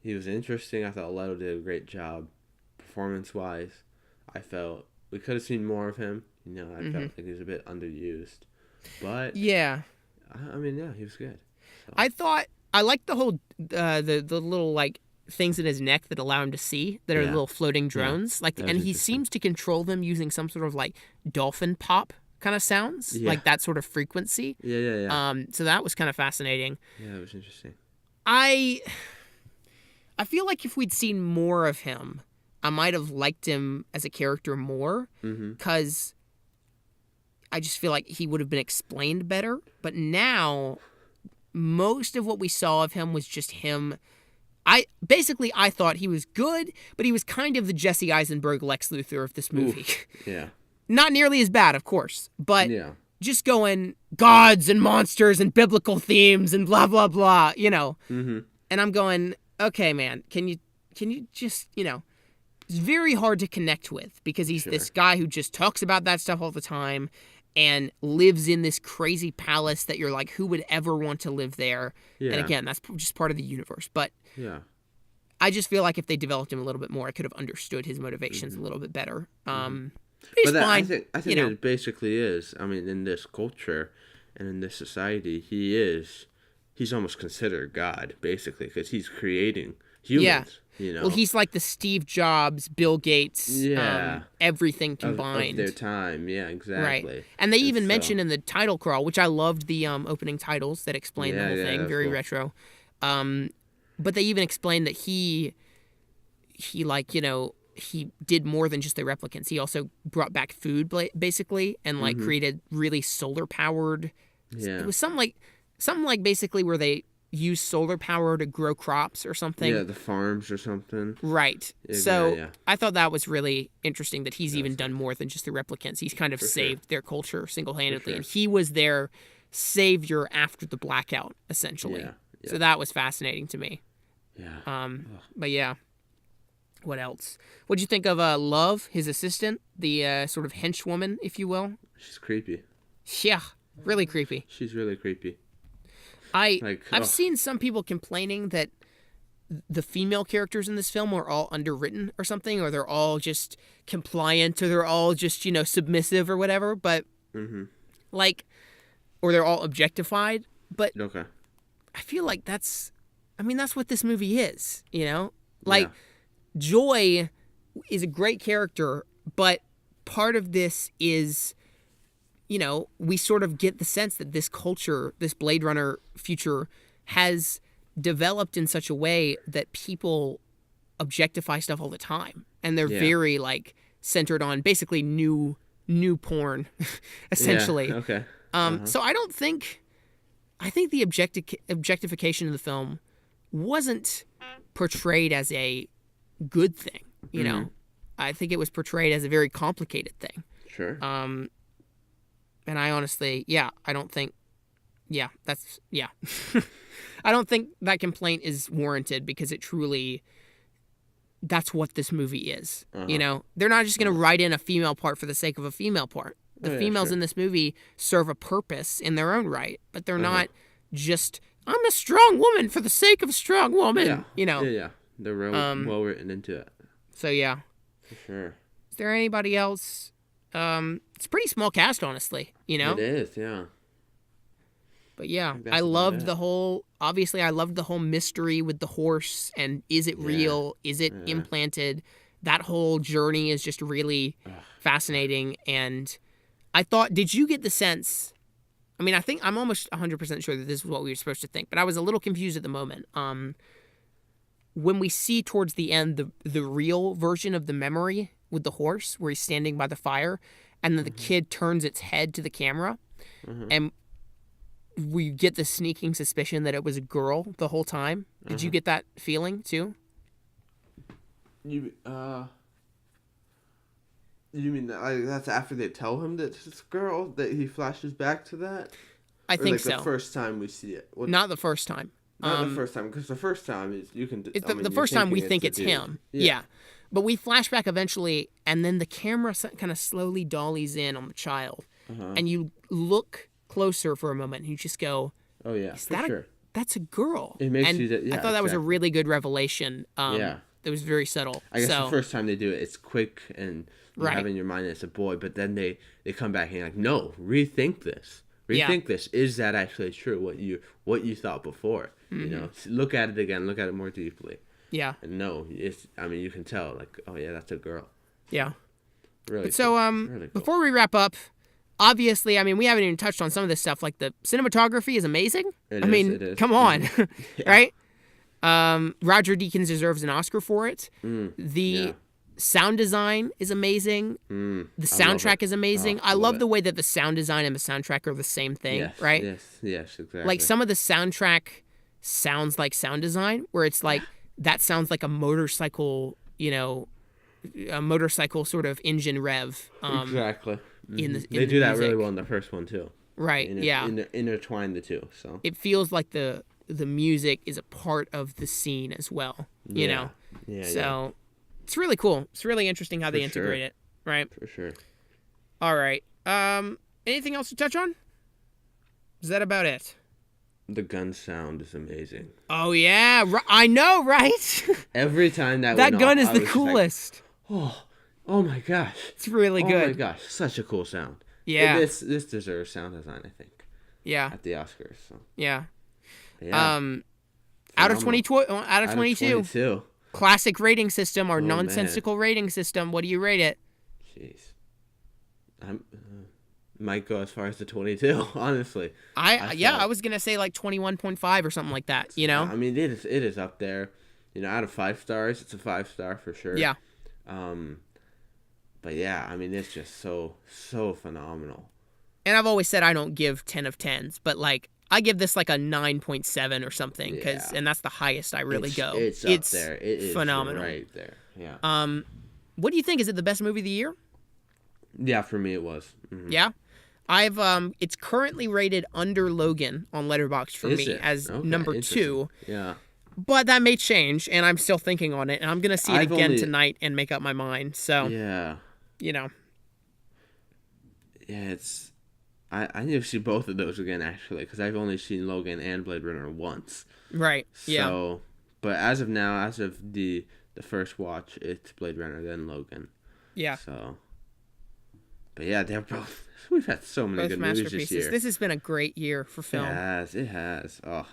he was interesting. I thought Leto did a great job performance-wise. I felt we could have seen more of him. You know, I felt like he was a bit underused. But yeah, I mean, yeah, he was good. So. I thought I liked the whole the little like things in his neck that allow him to see that are little floating drones. Like, and he seems to control them using some sort of like dolphin pop kind of sounds, like that sort of frequency. Yeah. So that was kind of fascinating. Yeah, it was interesting. I feel like if we'd seen more of him, I might have liked him as a character more, because I just feel like he would have been explained better. But now, most of what we saw of him was just him. I thought he was good, but he was kind of the Jesse Eisenberg Lex Luthor of this movie. Yeah. Not nearly as bad, of course, but just going gods and monsters and biblical themes and blah, blah, blah, you know. And I'm going, okay, man, can you just, you know, it's very hard to connect with because he's this guy who just talks about that stuff all the time and lives in this crazy palace that you're like, who would ever want to live there? Yeah. And again, that's just part of the universe. But I just feel like if they developed him a little bit more, I could have understood his motivations a little bit better. He's fine. I think it basically is. I mean, in this culture and in this society, he's almost considered God, basically, because he's creating humans. Yeah. You know? Well, he's like the Steve Jobs, Bill Gates, everything combined. Of their time, yeah, exactly. Right. And they even mentioned in the title crawl, which I loved the opening titles that explained the whole thing, very cool. Retro. But they even explained that he like, you know, he did more than just the replicants. He also brought back food, basically, and like created really solar-powered. Yeah. It was something like basically where they use solar power to grow crops or something. Yeah, the farms or something. Right. So I thought that was really interesting that he's even done more than just the replicants. He's kind of saved their culture single-handedly. And he was their savior after the blackout, essentially. Yeah. So that was fascinating to me. Yeah. But yeah. What else? What'd you think of Love, his assistant, the sort of henchwoman, if you will? She's creepy. Yeah, really creepy. She's really creepy. I've seen some people complaining that the female characters in this film are all underwritten or something, or they're all just compliant, or they're all just, you know, submissive or whatever, but like, or they're all objectified. But I feel like that's what this movie is, you know? Like, Joy is a great character, but part of this is we sort of get the sense that this culture, this Blade Runner future, has developed in such a way that people objectify stuff all the time, and they're very like centered on basically new porn, essentially. Yeah, okay. So I think the objectification of the film wasn't portrayed as a good thing. You know, I think it was portrayed as a very complicated thing. Sure. And I honestly, I don't think, I don't think that complaint is warranted, because it truly, that's what this movie is. You know, they're not just going to write in a female part for the sake of a female part. The females in this movie serve a purpose in their own right, but they're not just, I'm a strong woman for the sake of a strong woman. You know. Yeah. They're well written into it. So yeah. For sure. Is there anybody else? It's a pretty small cast, honestly. You know. It is, yeah. But yeah, I loved the whole mystery with the horse, and is it real? Is it implanted? That whole journey is just really fascinating. And I thought, did you get the sense? I mean, I think I'm almost 100% sure that this is what we were supposed to think, but I was a little confused at the moment. When we see towards the end the real version of the memory with the horse, where he's standing by the fire, and then the kid turns its head to the camera, and we get the sneaking suspicion that it was a girl the whole time. Did you get that feeling too? You mean that's after they tell him that it's a girl, that he flashes back to that? I think so. The first time we see it. Not the first time. Not the first time, because the first time is It's the first time we think it's him. Yeah. But we flash back eventually, and then the camera kind of slowly dollies in on the child, and you look closer for a moment, and you just go, "Oh yeah, that's a girl." It makes you. I thought that was a really good revelation. It was very subtle. I guess the first time they do it, it's quick and you have in your mind it's a boy, but then they come back and you're like, no, rethink this. Rethink this. Is that actually true? What you thought before? You know, look at it again. Look at it more deeply. Yeah. And no, you can tell, like, oh yeah, that's a girl. Yeah. Really. But so really cool. Before we wrap up, obviously, I mean, we haven't even touched on some of this stuff. Like, the cinematography is amazing. It is. Come on, right? Roger Deakins deserves an Oscar for it. The sound design is amazing. The soundtrack is amazing. I love the way that the sound design and the soundtrack are the same thing, right? Yes, exactly. Like, some of the soundtrack sounds like sound design, where it's like, that sounds like a motorcycle, a motorcycle sort of engine rev. Exactly. They do that really well in the first one too. Right. Intertwine the two. So it feels like the music is a part of the scene as well. You know. Yeah. So it's really cool. It's really interesting how they integrate it. Right. For sure. All right. Anything else to touch on? Is that about it? The gun sound is amazing. Oh yeah, I know, right? Every time that gun is the coolest. Like, oh my gosh, it's really good. Oh my gosh, such a cool sound. Yeah, this deserves sound design, I think. Yeah, at the Oscars. So. Yeah. Yeah. Out of 22, classic rating system or nonsensical rating system. What do you rate it? Jeez, might go as far as the 22, honestly. I was gonna say like 21.5 or something like that. You know, I mean, it is up there. Out of 5 stars, it's a 5-star for sure. Yeah. But yeah, I mean, it's just so phenomenal. And I've always said I don't give 10 of 10s, but like I give this like a 9.7 or something, and that's the highest I really go. It's up there. It is phenomenal, right there. Yeah. What do you think? Is it the best movie of the year? Yeah, for me it was. Mm-hmm. Yeah. It's currently rated under Logan on Letterboxd for me as number 2. Yeah. But that may change, and I'm still thinking on it, and I'm going to see it again tonight and make up my mind. So, yeah. Yeah, I need to see both of those again, actually, because I've only seen Logan and Blade Runner once. Right, So, but as of now, as of the first watch, it's Blade Runner, then Logan. Yeah. So, but yeah, they're both... We've had so many good movies this year. This has been a great year for film. It has. Oh,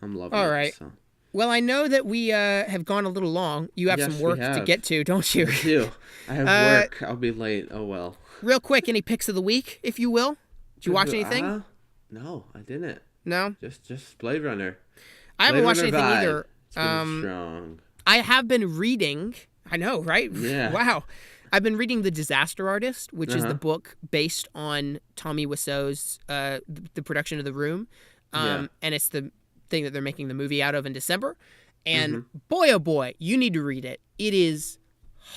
I'm loving it. All right. So. Well, I know that we have gone a little long. You have some work to get to, don't you? I do. I have work. I'll be late. Oh, well. Real quick, any picks of the week, if you will? Did you watch anything? No, I didn't. No? Just Blade Runner. I haven't watched anything vibe. either. It's strong. I have been reading. I know, right? Yeah. Wow. I've been reading The Disaster Artist, which is the book based on Tommy Wiseau's the production of The Room. And it's the thing that they're making the movie out of in December. And boy, oh boy, you need to read it. It is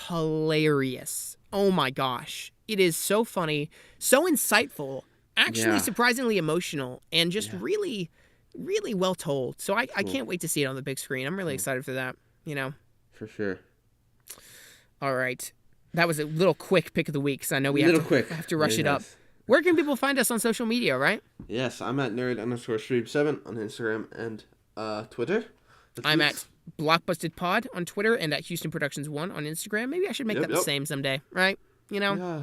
hilarious. Oh my gosh. It is so funny, so insightful, actually surprisingly emotional, and just really, really well told. So I can't wait to see it on the big screen. I'm really excited for that, For sure. All right. That was a little quick pick of the week, because I know we have to rush it up. Where can people find us on social media, right? Yes, I'm at nerd_stream7 on Instagram and Twitter. I'm at Blockbusted Pod on Twitter and at Houston Productions 1 on Instagram. Maybe I should make that the same someday, right? Yeah.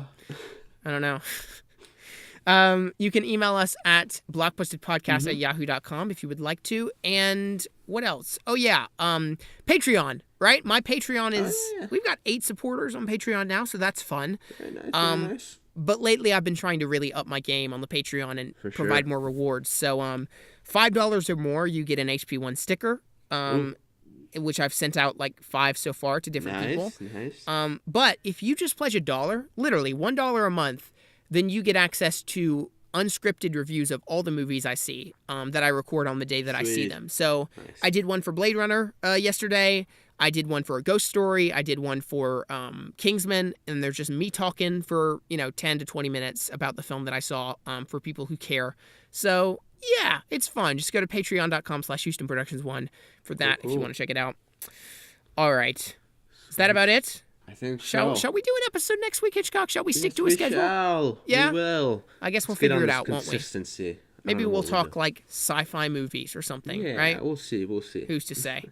I don't know. You can email us at blockbustedpodcast@yahoo.com if you would like to. And what else? Oh, yeah. Patreon, right? My Patreon is... We've got 8 supporters on Patreon now, so that's fun. Very nice, very nice. But lately I've been trying to really up my game on the Patreon and provide more rewards. So $5 or more, you get an HP1 sticker, which I've sent out like 5 so far to different people. Nice. But if you just pledge $1, literally $1 a month, then you get access to unscripted reviews of all the movies I see that I record on the day that I see them. So I did one for Blade Runner yesterday. I did one for A Ghost Story. I did one for Kingsman. And there's just me talking for, 10 to 20 minutes about the film that I saw for people who care. So, yeah, it's fun. Just go to patreon.com/Houston Productions 1 for that if you want to check it out. All right. Is that about it? I think so. Shall we do an episode next week, Hitchcock? Shall we stick to a schedule? Shall. Yeah? We will. I guess we'll figure it out, won't we? Consistency. Maybe we'll talk like sci-fi movies or something, right? We'll see. Who's to say?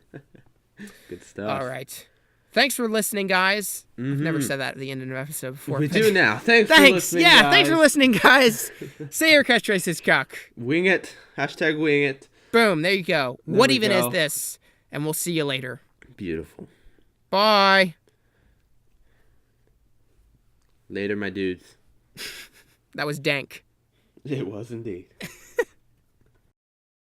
Good stuff. All right. Thanks for listening, guys. I've never said that at the end of an episode before. We do now. Thanks for listening, guys. Thanks for listening, guys. Say your catchphrase, Hitchcock. Wing it. #wing it. Boom. There you go. What even is this? And we'll see you later. Beautiful. Bye. Later, my dudes. That was dank. It was indeed.